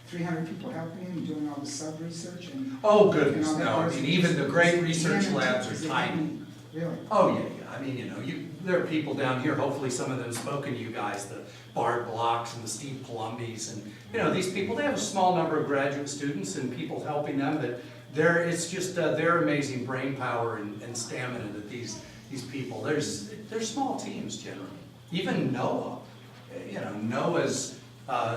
300 people helping him doing all the sub-research? Oh, goodness, no. I mean, even the great research labs are tiny. Really? Oh, yeah. I mean, there are people down here, hopefully some of them have spoken to you guys, the Bart Blocks and the Steve Palumbi's, and these people, they have a small number of graduate students and people helping them, but it's just their amazing brain power and stamina that these people, they're small teams generally. Even NOAA, NOAA's,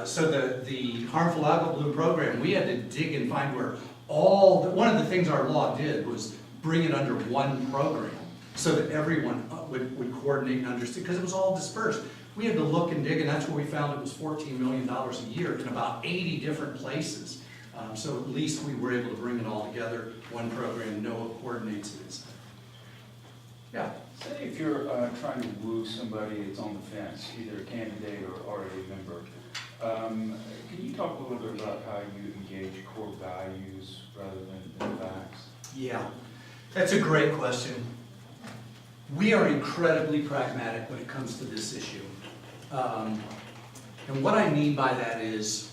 so the harmful algal bloom program, we had to dig and find where one of the things our law did was bring it under one program so that everyone would coordinate and understand, because it was all dispersed. We had to look and dig, and that's where we found it was $14 million a year in about 80 different places. So at least we were able to bring it all together, one program, NOAA coordinates it. Yeah. Say if you're trying to woo somebody that's on the fence, either a candidate or already a member, can you talk a little bit about how you engage core values rather than facts? Yeah, that's a great question. We are incredibly pragmatic when it comes to this issue. And what I mean by that is,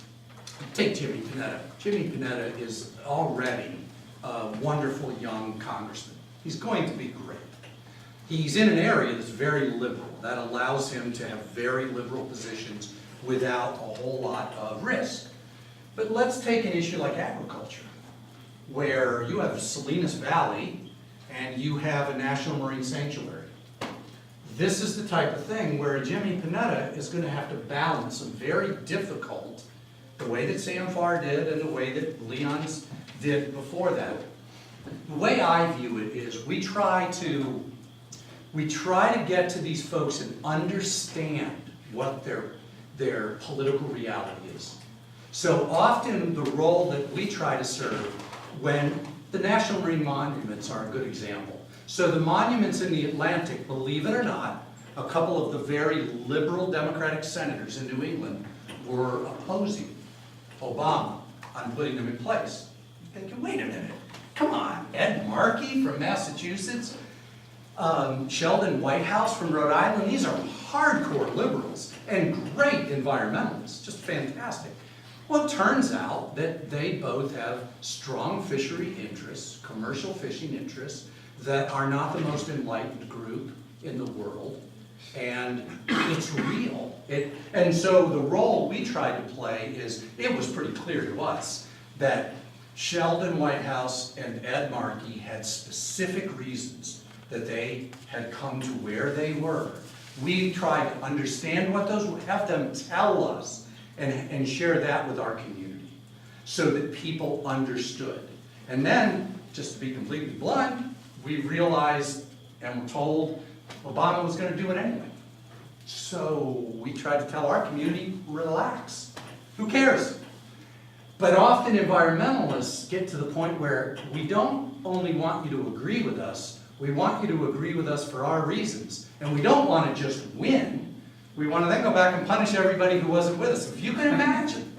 take Jimmy Panetta. Jimmy Panetta is already a wonderful young congressman. He's going to be great. He's in an area that's very liberal. That allows him to have very liberal positions without a whole lot of risk. But let's take an issue like agriculture, where you have Salinas Valley and you have a national marine sanctuary. This is the type of thing where Jimmy Panetta is going to have to balance some very difficult, the way that Sam Farr did and the way that Leon's did before that. The way I view it is we try to get to these folks and understand what their political reality is. So often the role that we try to serve, when the National Marine Monuments are a good example. So the monuments in the Atlantic, believe it or not, a couple of the very liberal Democratic senators in New England were opposing Obama on putting them in place. You're thinking, wait a minute, come on, Ed Markey from Massachusetts, Sheldon Whitehouse from Rhode Island, these are hardcore liberals and great environmentalists, just fantastic. Well, it turns out that they both have strong fishery interests, commercial fishing interests, that are not the most enlightened group in the world, and it's real. And so the role we tried to play is, it was pretty clear to us that Sheldon Whitehouse and Ed Markey had specific reasons that they had come to where they were. We tried to understand what those were, have them tell us, and share that with our community so that people understood. And then, just to be completely blunt, we realized and were told Obama was going to do it anyway. So we tried to tell our community, relax. Who cares? But often environmentalists get to the point where we don't only want you to agree with us, we want you to agree with us for our reasons. And we don't want to just win. We want to then go back and punish everybody who wasn't with us. If you can imagine,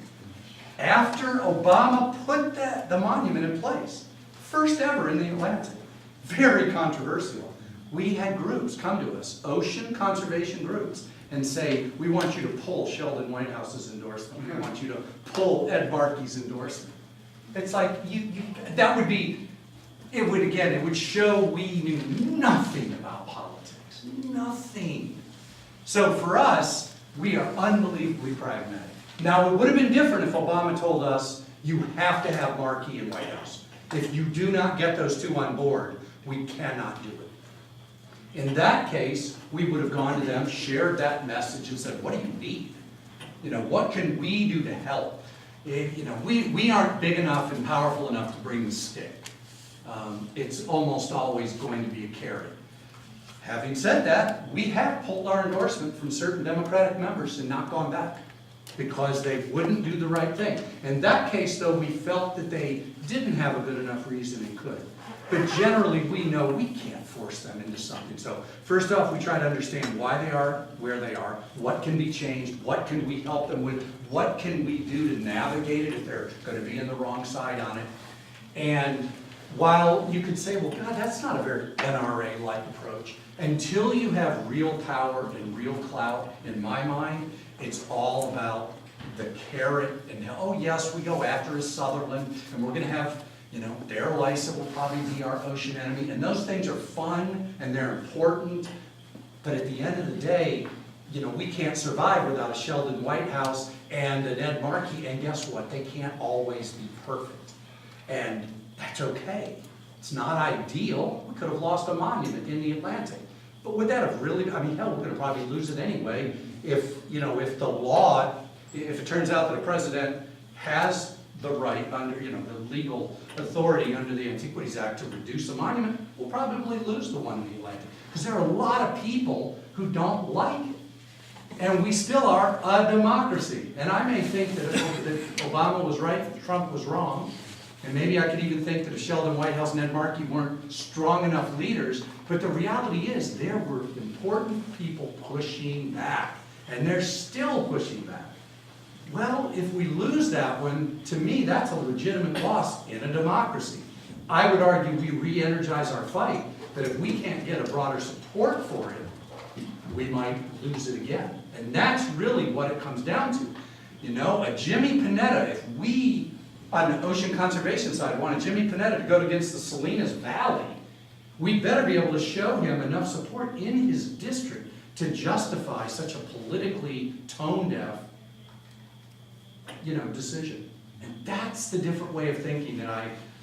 after Obama put the monument in place, first ever in the Atlantic, very controversial, we had groups come to us, ocean conservation groups, and say, we want you to pull Sheldon Whitehouse's endorsement. We want you to pull Ed Markey's endorsement. It's like, that would be, it would show we knew nothing about politics. Nothing. So for us, we are unbelievably pragmatic. Now, it would have been different if Obama told us, you have to have Markey and Whitehouse. If you do not get those two on board, we cannot do it. In that case, we would have gone to them, shared that message, and said, what do you need? What can we do to help? We aren't big enough and powerful enough to bring the stick. It's almost always going to be a carrot. Having said that, we have pulled our endorsement from certain Democratic members and not gone back because they wouldn't do the right thing. In that case, though, we felt that they didn't have a good enough reason and could. But generally, we know we can't force them into something. So first off, we try to understand why they are where they are, what can be changed, what can we help them with, what can we do to navigate it if they're going to be in the wrong side on it. And while you could say, well, God, that's not a very NRA-like approach, until you have real power and real clout, in my mind, it's all about the carrot and, oh yes, we go after a Sutherland, and we're going to have, Darrell Issa will probably be our ocean enemy, and those things are fun and they're important, but at the end of the day, we can't survive without a Sheldon Whitehouse and an Ed Markey, and guess what? They can't always be perfect, and that's okay. It's not ideal. We could have lost a monument in the Atlantic. But would that have really, hell, we're going to probably lose it anyway if the law, if it turns out that a president has the right under, the legal authority under the Antiquities Act to reduce a monument, we'll probably lose the one in the Atlantic. Because there are a lot of people who don't like it. And we still are a democracy. And I may think that Obama was right, that Trump was wrong. And maybe I could even think that if Sheldon Whitehouse and Ed Markey weren't strong enough leaders, but the reality is there were important people pushing back, and they're still pushing back. Well, if we lose that one, to me, that's a legitimate loss in a democracy. I would argue we re-energize our fight, but if we can't get a broader support for it, we might lose it again. And that's really what it comes down to. A Jimmy Panetta, if we, on the ocean conservation side, want a Jimmy Panetta to go against the Salinas Valley, we better be able to show him enough support in his district to justify such a politically tone-deaf, decision. And that's the different way of thinking that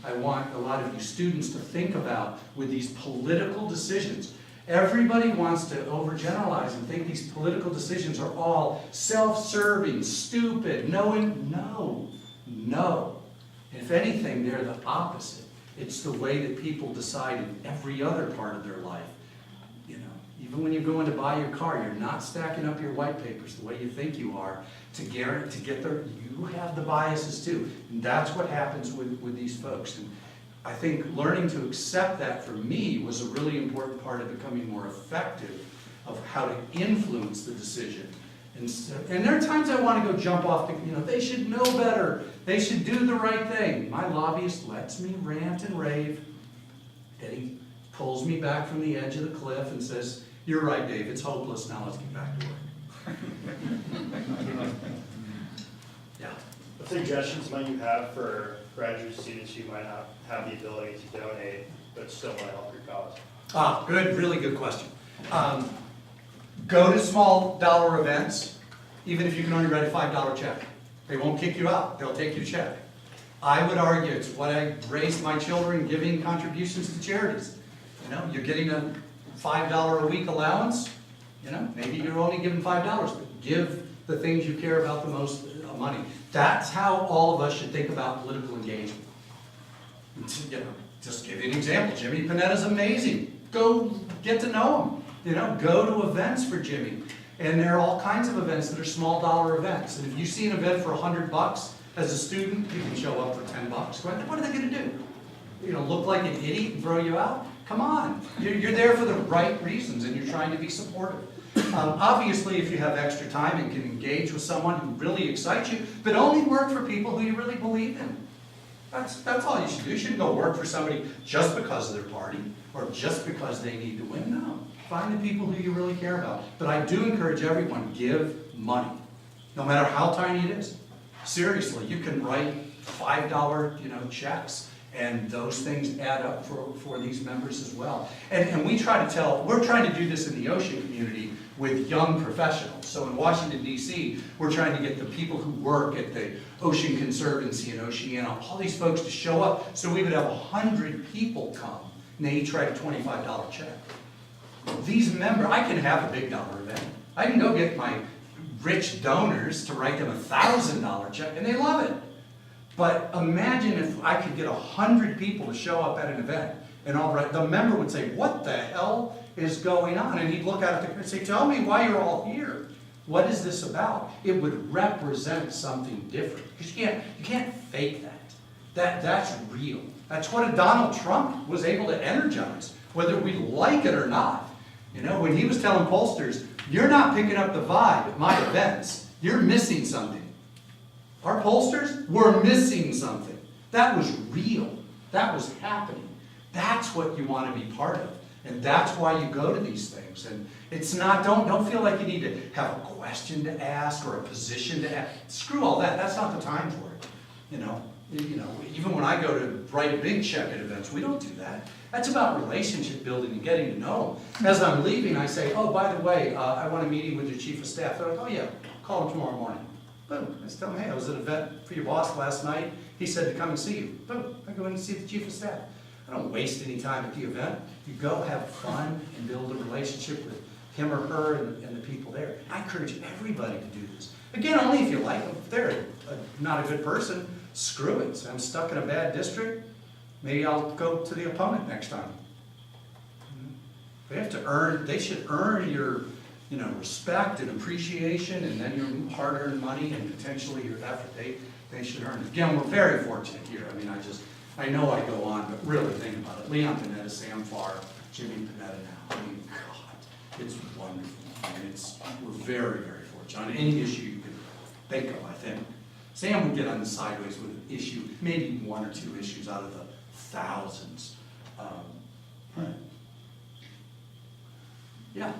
I want a lot of you students to think about with these political decisions. Everybody wants to overgeneralize and think these political decisions are all self-serving, stupid, no. If anything, they're the opposite. It's the way that people decide in every other part of their life. Even when you're going to buy your car, you're not stacking up your white papers the way you think you are to get there. You have the biases too. And that's what happens with these folks. And I think learning to accept that for me was a really important part of becoming more effective of how to influence the decision And there are times I want to go jump off the, they should know better. They should do the right thing. My lobbyist lets me rant and rave. And he pulls me back from the edge of the cliff and says, "You're right, Dave, it's hopeless. Now let's get back to work." Yeah. What suggestions might you have for graduate students who might not have the ability to donate, but still want to help your cause? Good, really good question. Go to small dollar events, even if you can only write a $5 check. They won't kick you out, they'll take your check. I would argue it's what I raised my children giving contributions to charities. You're getting a $5 a week allowance, maybe you're only giving $5, but give the things you care about the most money. That's how all of us should think about political engagement. Just give you an example. Jimmy Panetta's amazing. Go get to know him. Go to events for Jimmy. And there are all kinds of events that are small dollar events. And if you see an event for $100 as a student, you can show up for $10. What are they going to do? Look like an idiot and throw you out? Come on. You're there for the right reasons and you're trying to be supportive. Obviously, if you have extra time and can engage with someone who really excites you, but only work for people who you really believe in. That's all you should do. You shouldn't go work for somebody just because of their party or just because they need to win. No. Find the people who you really care about. But I do encourage everyone, give money. No matter how tiny it is. Seriously, you can write $5 checks, and those things add up for these members as well. And we're trying to do this in the ocean community with young professionals. So in Washington, D.C., we're trying to get the people who work at the Ocean Conservancy and Oceana, all these folks to show up so we would have 100 people come, and they each write a $25 check. These members, I can have a big dollar event. I can go get my rich donors to write them a $1,000 check, and they love it. But imagine if I could get 100 people to show up at an event, and the member would say, "What the hell is going on?" And he'd look at it and say, "Tell me why you're all here. What is this about?" It would represent something different. Because you can't fake that. That's real. That's what Donald Trump was able to energize, whether we like it or not. When he was telling pollsters, "You're not picking up the vibe at my events. You're missing something." Our pollsters were missing something. That was real. That was happening. That's what you want to be part of. And that's why you go to these things. And it's not, don't feel like you need to have a question to ask or a position to ask. Screw all that. That's not the time for it. Even when I go to write a big check at events, we don't do that. That's about relationship building and getting to know them. As I'm leaving, I say, "Oh, by the way, I want a meeting with your chief of staff." They're like, "Oh yeah, call him tomorrow morning." Boom. I just tell him, "Hey, I was at an event for your boss last night. He said to come and see you." Boom. I go in and see the chief of staff. I don't waste any time at the event. You go have fun and build a relationship with him or her and the people there. I encourage everybody to do this. Again, only if you like them. If they're not a good person, screw it. So I'm stuck in a bad district. Maybe I'll go to the opponent next time. They should earn your respect and appreciation, and then your hard-earned money and potentially your effort. They should earn it. Again, we're very fortunate here. I know I go on, but really think about it. Leon Panetta, Sam Farr, Jimmy Panetta now. God, it's wonderful. We're very, very fortunate. On any issue you could think of, I think. Sam would get on the sideways with an issue, maybe one or two issues out of the thousands. Yeah.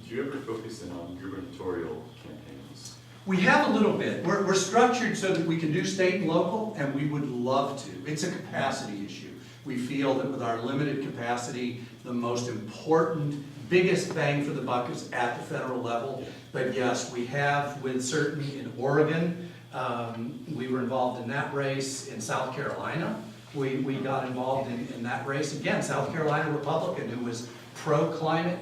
Do you ever focus in on gubernatorial campaigns? We have a little bit. We're structured so that we can do state and local, and we would love to. It's a capacity issue. We feel that with our limited capacity, the most important, biggest bang for the buck is at the federal level. But yes, we have, certainly in Oregon, we were involved in that race. In South Carolina, we got involved in that race. Again, South Carolina Republican who was pro-climate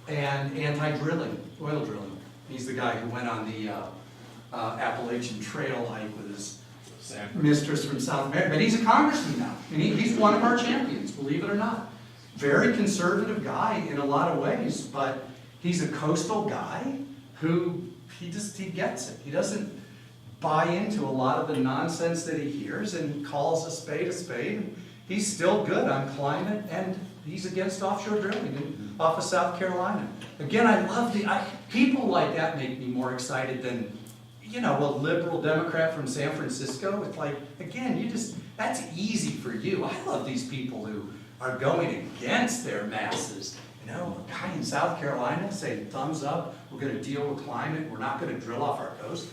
and anti-drilling, oil drilling. He's the guy who went on the Appalachian Trail hike with his mistress from South America. But he's a congressman now, and he's one of our champions, believe it or not. Very conservative guy in a lot of ways, but he's a coastal guy who, he gets it. He doesn't buy into a lot of the nonsense that he hears and calls a spade a spade. He's still good on climate and He's against offshore drilling off of South Carolina. Again, I love people like that make me more excited than, you know, a liberal Democrat from San Francisco. It's like, again, that's easy for you. I love these people who are going against their masses. You know, a guy in South Carolina saying, thumbs up, we're going to deal with climate, we're not going to drill off our coast.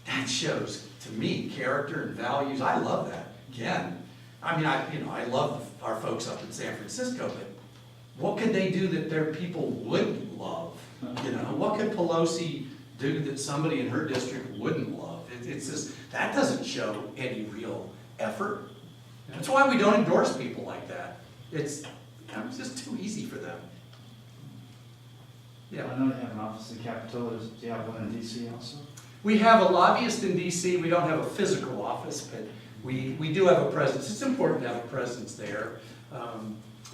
That shows, to me, character and values. I love that. Again, I mean, I love our folks up in San Francisco, but what could they do that their people wouldn't love? You know, what could Pelosi do that somebody in her district wouldn't love? It's just, that doesn't show any real effort. That's why we don't endorse people like that. It's just too easy for them. Yeah. I know you have an office in Capitol. Do you have one in DC also? We have a lobbyist in DC. We don't have a physical office, but we do have a presence. It's important to have a presence there.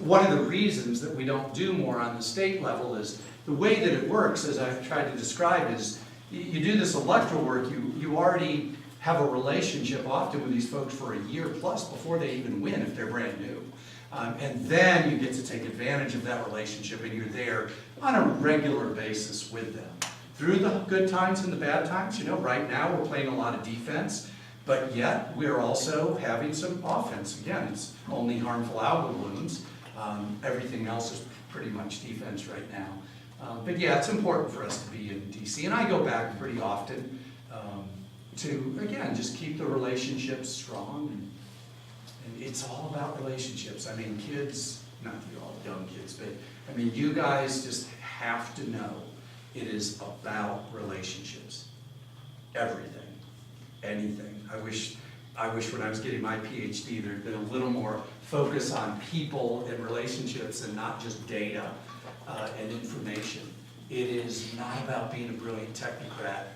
One of the reasons that we don't do more on the state level is the way that it works, as I've tried to describe, is you do this electoral work, you already have a relationship often with these folks for a year plus before they even win if they're brand new. And then you get to take advantage of that relationship and you're there on a regular basis with them. Through the good times and the bad times, you know, right now we're playing a lot of defense, but yet we're also having some offense. Again, it's only harmful algal blooms. Everything else is pretty much defense right now. But yeah, it's important for us to be in DC, and I go back pretty often to, again, just keep the relationships strong. And it's all about relationships. I mean, kids, not you all young kids, but I mean, you guys just have to know it is about relationships. Everything, anything. I wish when I was getting my PhD there'd been a little more focus on people and relationships and not just data and information. It is not about being a brilliant technocrat.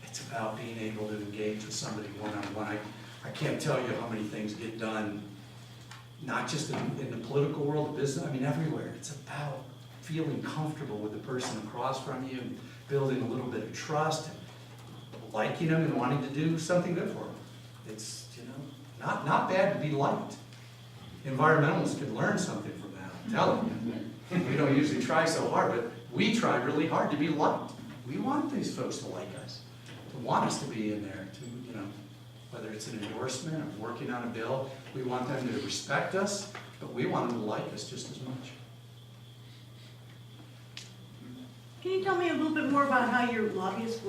It's about being able to engage with somebody one-on-one. I can't tell you how many things get done, not just in the political world, the business, I mean everywhere. It's about feeling comfortable with the person across from you, and building a little bit of trust, and liking them and wanting to do something good for them. It's, you know, not bad to be liked. Environmentalists can learn something from that, I'm telling you. We don't usually try so hard, but we try really hard to be liked. We want these folks to like us, to want us to be in there, to, you know, whether it's an endorsement or working on a bill, we want them to respect us, but we want them to like us just as much. Can you tell me a little bit more about how your lobbyist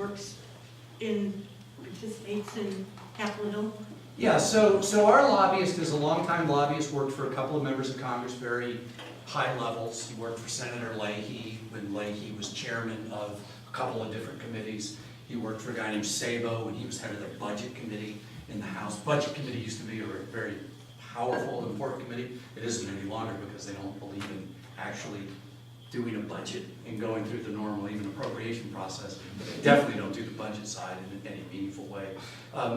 participates in Capitol Hill? Yeah, so our lobbyist is a longtime lobbyist, worked for a couple of members of Congress, very high levels. He worked for Senator Leahy when Leahy was chairman of a couple of different committees. He worked for a guy named Sabo when he was head of the Budget Committee in the House. Budget Committee used to be a very powerful and important committee. It isn't any longer because they don't believe in actually doing a budget and going through the normal, even appropriation process. But they definitely don't do the budget side in any meaningful way.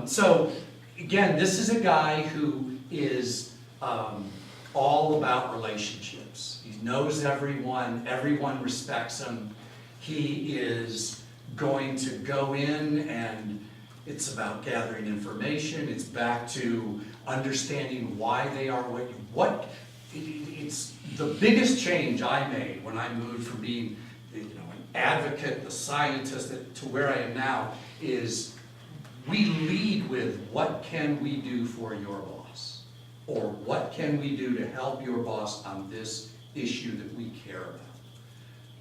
So again, this is a guy who is all about relationships. He knows everyone respects him. He is going to go in and it's about gathering information. It's back to understanding why they are what it's the biggest change I made when I moved from being, you know, an advocate, the scientist, to where I am now is we lead with what can we do for your boss? Or what can we do to help your boss on this issue that we care about?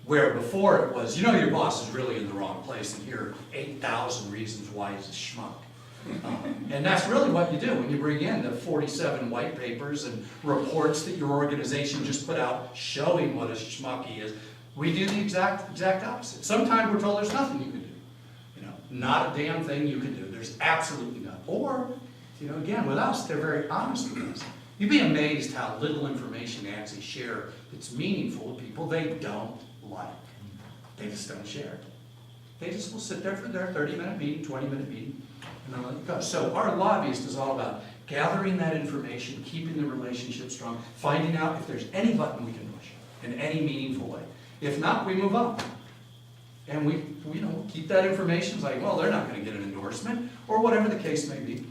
Where before it was, you know your boss is really in the wrong place and here are 8,000 reasons why he's a schmuck. And that's really what you do when you bring in the 47 white papers and reports that your organization just put out showing what a schmuck he is. We do the exact opposite. Sometimes we're told there's nothing you can do. You know, not a damn thing you can do. There's absolutely none. Or, you know, again, with us, they're very honest with us. You'd be amazed how little information they actually share that's meaningful to people they don't like. They just don't share. They just will sit there for their 30-minute meeting, 20-minute meeting, and then let it go. So our lobbyist is all about gathering that information, keeping the relationship strong, finding out if there's any button we can push in any meaningful way. If not, we move on. And we keep that information. It's like, well, they're not going to get an endorsement, or whatever the case may be.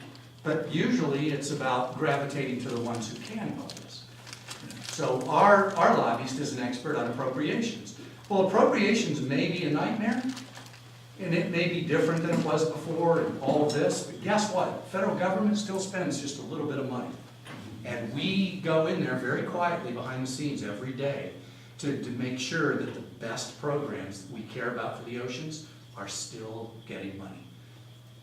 But usually it's about gravitating to the ones who can help us. So So our lobbyist is an expert on appropriations. Well, appropriations may be a nightmare, and it may be different than it was before and all of this, but guess what? Federal government still spends just a little bit of money. And we go in there very quietly behind the scenes every day to make sure that the best programs that we care about for the oceans are still getting money.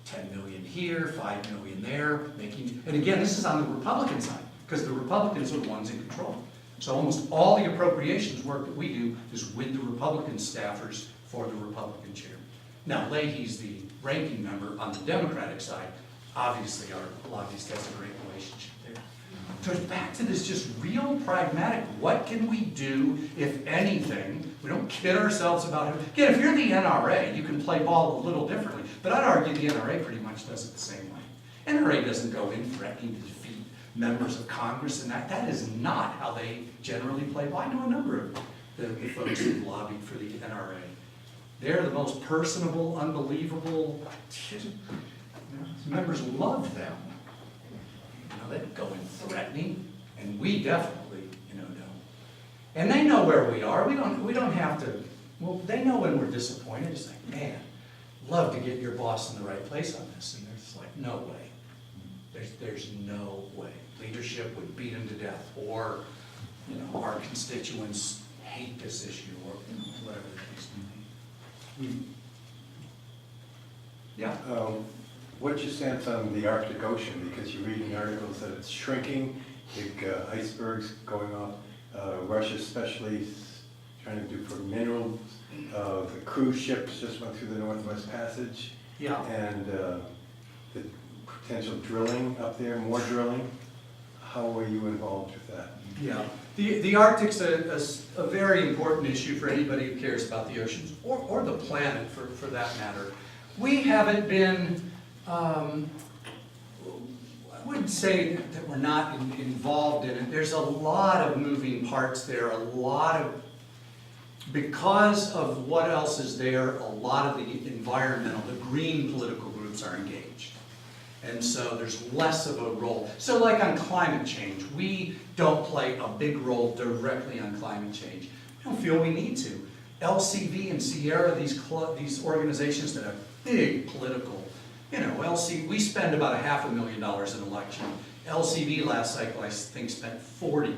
10 million here, 5 million there, and again, this is on the Republican side, because the Republicans are the ones in control. So almost all the appropriations work that we do is with the Republican staffers for the Republican chair. Now, Leahy's the ranking member on the Democratic side. Obviously, our lobbyist has a great relationship there. So back to this just real pragmatic, what can we do, if anything? We don't kid ourselves about it. Again, if you're the NRA, you can play ball a little differently, but I'd argue the NRA pretty much does it the same way. NRA doesn't go in threatening to defeat members of Congress, and that is not how they generally play ball. I know a number of the folks who lobbied for the NRA. They're the most personable, unbelievable, members love them. They don't go in threatening, and we definitely, don't. And they know where we are. We don't have to. Well, they know when we're disappointed. It's like, man, love to get your boss in the right place on this, and there's like, no way. There's no way. Leadership would beat them to death, or our constituents hate this issue, or whatever the case may be. Yeah. What's your stance on the Arctic Ocean? Because you read in articles that it's shrinking, big icebergs going off. Russia especially is trying to do for minerals. The cruise ships just went through the Northwest Passage. Yeah. And the potential drilling up there, more drilling. How are you involved with that? Yeah. The Arctic's a very important issue for anybody who cares about the oceans, or the planet for that matter. We haven't been, I wouldn't say that we're not involved in it. There's a lot of moving parts there, because of what else is there, a lot of the environmental, the green political groups are engaged. And so there's less of a role. So like on climate change, we don't play a big role directly on climate change. We don't feel we need to. LCV and Sierra, these organizations that have big political, we spend about $500,000 in election. LCV last cycle, I think, spent $40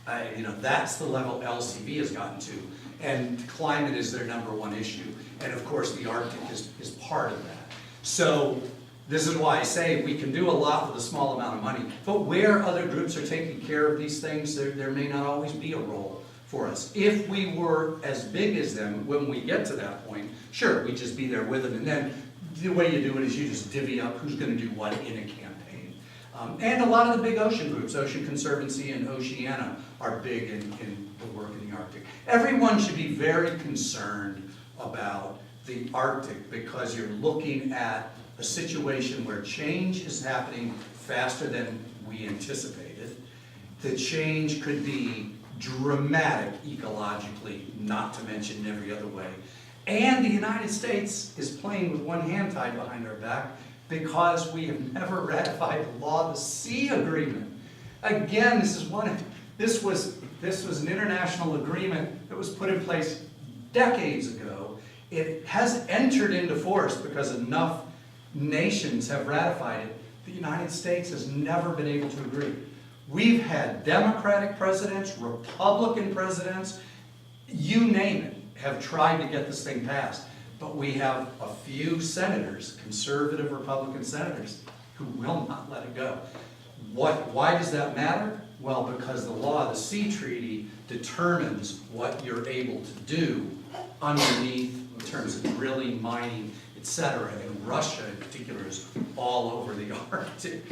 million. That's the level LCV has gotten to. And climate is their #1 issue. And of course, the Arctic is part of that. So this is why I say we can do a lot with a small amount of money. But where other groups are taking care of these things, there may not always be a role for us. If we were as big as them when we get to that point, sure, we'd just be there with them. And then the way you do it is you just divvy up who's going to do what in a campaign. And a lot of the big ocean groups, Ocean Conservancy and Oceana, are big in the work in the Arctic. Everyone should be very concerned about the Arctic because you're looking at a situation where change is happening faster than we anticipated. The change could be dramatic ecologically, not to mention in every other way. And the United States is playing with one hand tied behind our back because we have never ratified the Law of the Sea Agreement. Again, this was an international agreement that was put in place decades ago. It has entered into force because enough nations have ratified it. The United States has never been able to agree. We've had Democratic presidents, Republican presidents, you name it, have tried to get this thing passed. But we have a few senators, conservative Republican senators, who will not let it go. Why does that matter? Well, because the Law of the Sea Treaty determines what you're able to do underneath in terms of drilling, mining, etc. And Russia in particular is all over the Arctic.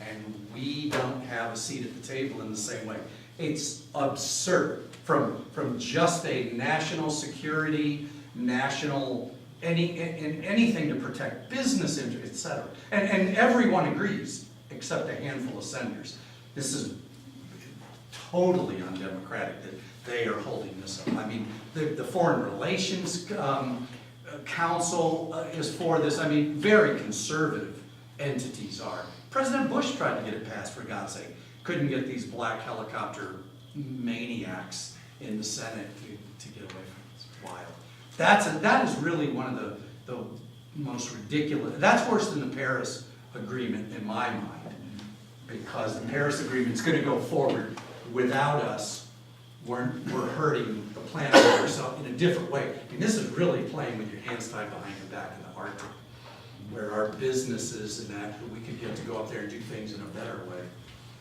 And we don't have a seat at the table in the same way. It's absurd. From just a national security, anything to protect business interests, etc. And everyone agrees, except a handful of senators. This is totally undemocratic that they are holding this up. I mean, the Foreign Relations Council is for this. I mean, very conservative entities are. President Bush tried to get it passed, for God's sake. Couldn't get these black helicopter, maniacs in the Senate to get away from it. It's wild. That is really one of the most ridiculous, that's worse than the Paris Agreement in my mind, because the Paris Agreement's gonna go forward without us. We're hurting the planet ourselves in a different way. I mean, this is really playing with your hands tied behind your back in the Arctic, where our businesses and that, we could get to go up there and do things in a better way.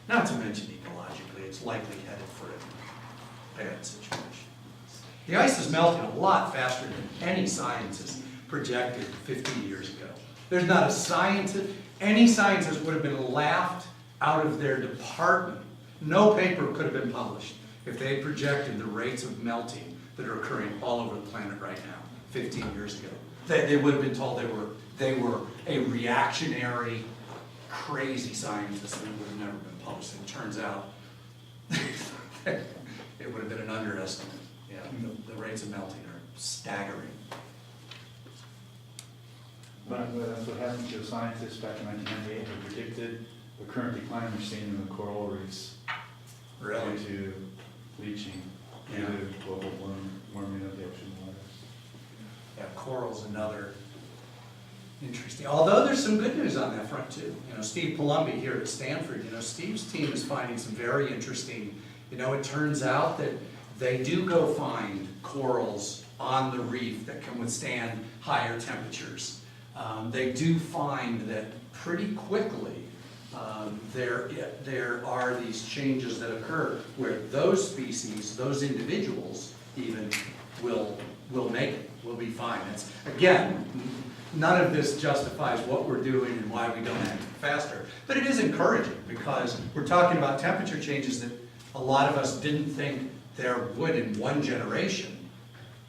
Not to mention ecologically, it's likely headed for a bad situation. The ice is melting a lot faster than any scientist projected 50 years ago. There's not a scientist, any scientist would have been laughed out of their department. No paper could have been published if they had projected the rates of melting that are occurring all over the planet right now, 15 years ago. They would have been told they were a reactionary, crazy scientist, and it would have never been published. And it turns out it would have been an underestimate. Yeah, the rates of melting are staggering. But that's what happened to scientists back in 1998 who predicted the current decline we're seeing in the coral reefs Really? due to bleaching, due Yeah. to global warming of the ocean waters. Yeah, coral's another interesting, although there's some good news on that front too. You know, Steve Palumbi here at Stanford, you know, Steve's team is finding some very interesting, you know, it turns out that they do go find corals on the reef that can withstand higher temperatures. They do find that pretty quickly there are these changes that occur where those species, those individuals even will make it, will be fine. It's, again, none of this justifies what we're doing and why we don't act faster, but it is encouraging because we're talking about temperature changes that a lot of us didn't think there would in one generation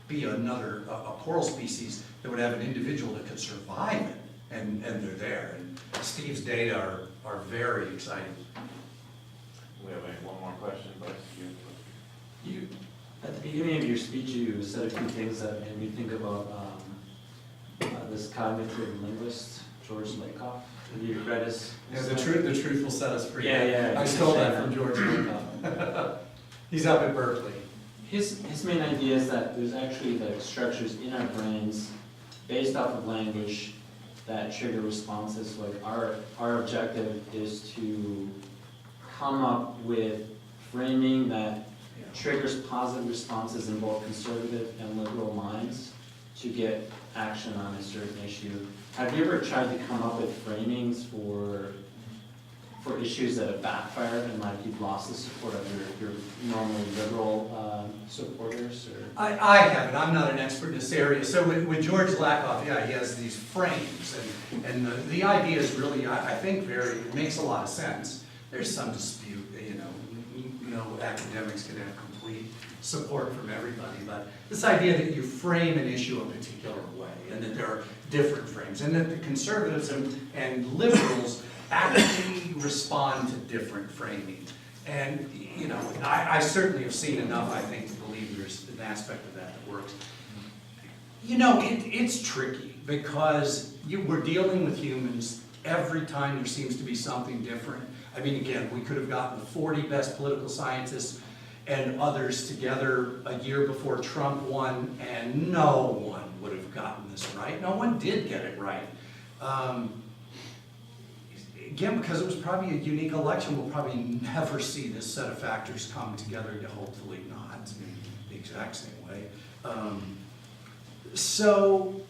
be another, a coral species that would have an individual that could survive it, and they're there. And Steve's data are very exciting. We have one more question, but You, at the beginning of your speech, you said a few things that made me think about this cognitive linguist, George Lakoff. Have you read his? Yeah, the truth will set us free. Yeah. I stole that from George Lakoff. He's up at Berkeley. His main idea is that there's actually like structures in our brains based off of language that trigger responses. Like our objective is to come up with framing that triggers positive responses in both conservative and liberal minds to get action on a certain issue. Have you ever tried to come up with framings for issues that have backfired and like you've lost the support of your normally liberal supporters? Or? I haven't. I'm not an expert in this area. So with George Lakoff, yeah, he has these frames, and the idea is really, I think, it makes a lot of sense. There's some dispute, you know, no academics can have complete support from everybody, but this idea that you frame an issue a particular way, and that there are different frames, and that the conservatives and liberals actually respond to different framing. And, you know, I certainly have seen enough, I think, to believe there's an aspect of that works. You know, it's tricky because we're dealing with humans. Every time there seems to be something different. I mean, again, we could have gotten the 40 best political scientists and others together a year before Trump won, and no one would have gotten this right. No one did get it right. Again, because it was probably a unique election, we'll probably never see this set of factors come together to hopefully not the exact same way. So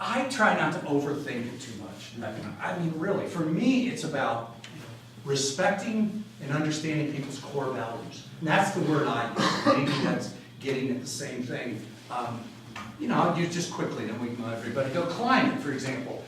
I try not to overthink it too much. I mean, really, for me, it's about respecting and understanding people's core values. And that's the word I use. Maybe that's getting at the same thing. You know, I'll use just quickly, then we can let everybody go. Climate, for example.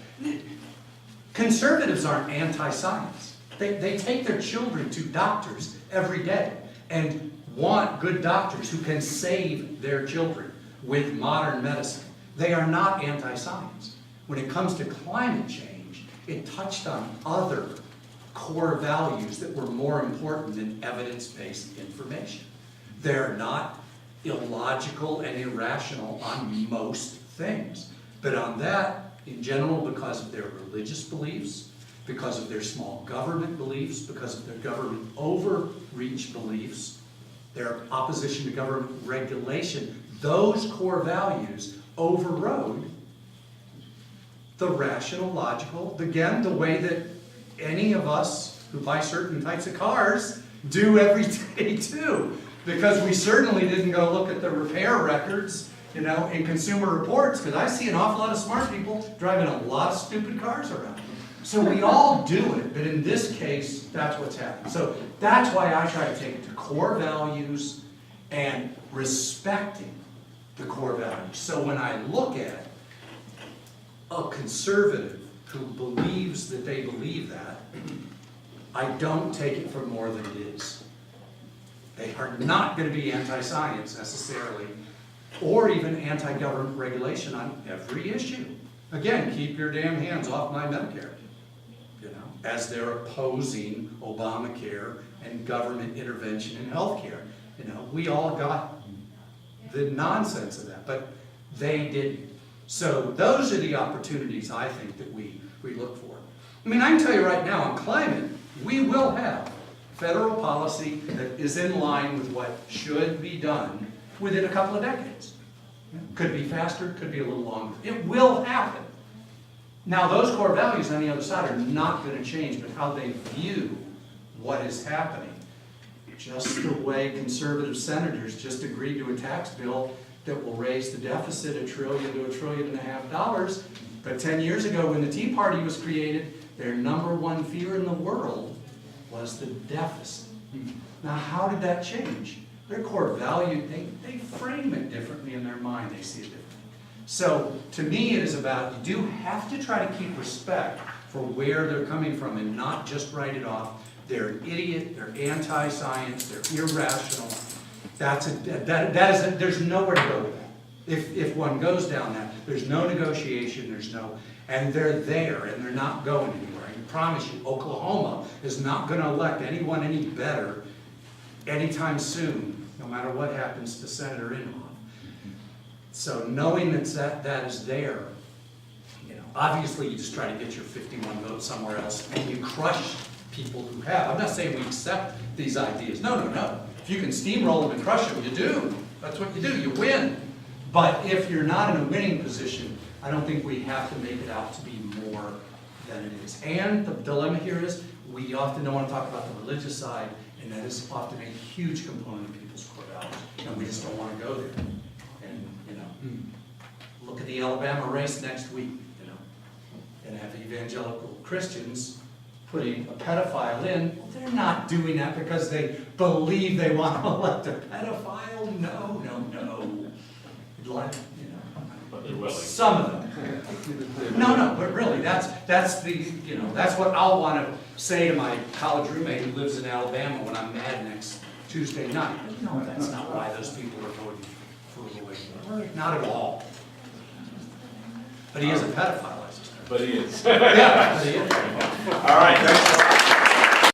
Conservatives aren't anti-science. They take their children to doctors every day and want good doctors who can save their children with modern medicine. They are not anti-science. When it comes to climate change, it touched on other core values that were more important than evidence-based information. They're not illogical and irrational on most things. But on that, in general, because of their religious beliefs, because of their small government beliefs, because of their government overreach beliefs, their opposition to government regulation, those core values overrode the rational, logical, again, the way that any of us who buy certain types of cars do every day too. Because we certainly didn't go look at the repair records, you know, in Consumer Reports, because I see an awful lot of smart people driving a lot of stupid cars around. So we all do it, but in this case, that's what's happening. So that's why I try to take it to core values and respecting the core values. So when I look at a conservative who believes that they believe that, I don't take it for more than it is. They are not going to be anti-science necessarily, or even anti-government regulation on every issue. Again, keep your damn hands off my Medicare, you know, as they're opposing Obamacare and government intervention in healthcare. You know, we all got the nonsense of that, but they didn't. So those are the opportunities I think that we look for. I mean, I can tell you right now, on climate, we will have federal policy that is in line with what should be done within a couple of decades. Could be faster, could be a little longer. It will happen. Now, those core values on the other side are not going to change, but how they view what is happening. Just the way conservative senators just agreed to a tax bill that will raise the deficit $1 trillion to $1.5 trillion. But 10 years ago, when the Tea Party was created, their number one fear in the world was the deficit. Now, how did that change? Their core value, they frame it differently in their mind. They see it differently. So, to me, it is about, you do have to try to keep respect for where they're coming from and not just write it off. They're an idiot, they're anti-science, they're irrational. There's nowhere to go with that. If one goes down that, there's no negotiation, and they're there, and they're not going anywhere. I can promise you, Oklahoma is not going to elect anyone any better anytime soon, no matter what happens to Senator Inhofe. So knowing that is there, you know, obviously you just try to get your 51 votes somewhere else, and you crush people who have. I'm not saying we accept these ideas. No. If you can steamroll them and crush them, you do. That's what you do. You win. But if you're not in a winning position, I don't think we have to make it out to be more than it is. And the dilemma here is, we often don't want to talk about the religious side, and that is often a huge component of people's core values. And we just don't want to go there. And, you know, look at the Alabama race next week, you know, and have evangelical Christians putting a pedophile in. Well, they're not doing that because they believe they want to elect a pedophile. No. Like, you know, But they're willing. some of them. No, but really, that's the, you know, that's what I'll want to say to my college roommate who lives in Alabama when I'm mad next Tuesday night. No, that's not why those people are voting for Wilmot. Not at all. But he is a pedophile, I suspect. But he is. Yeah, but he is. All right, thanks a lot.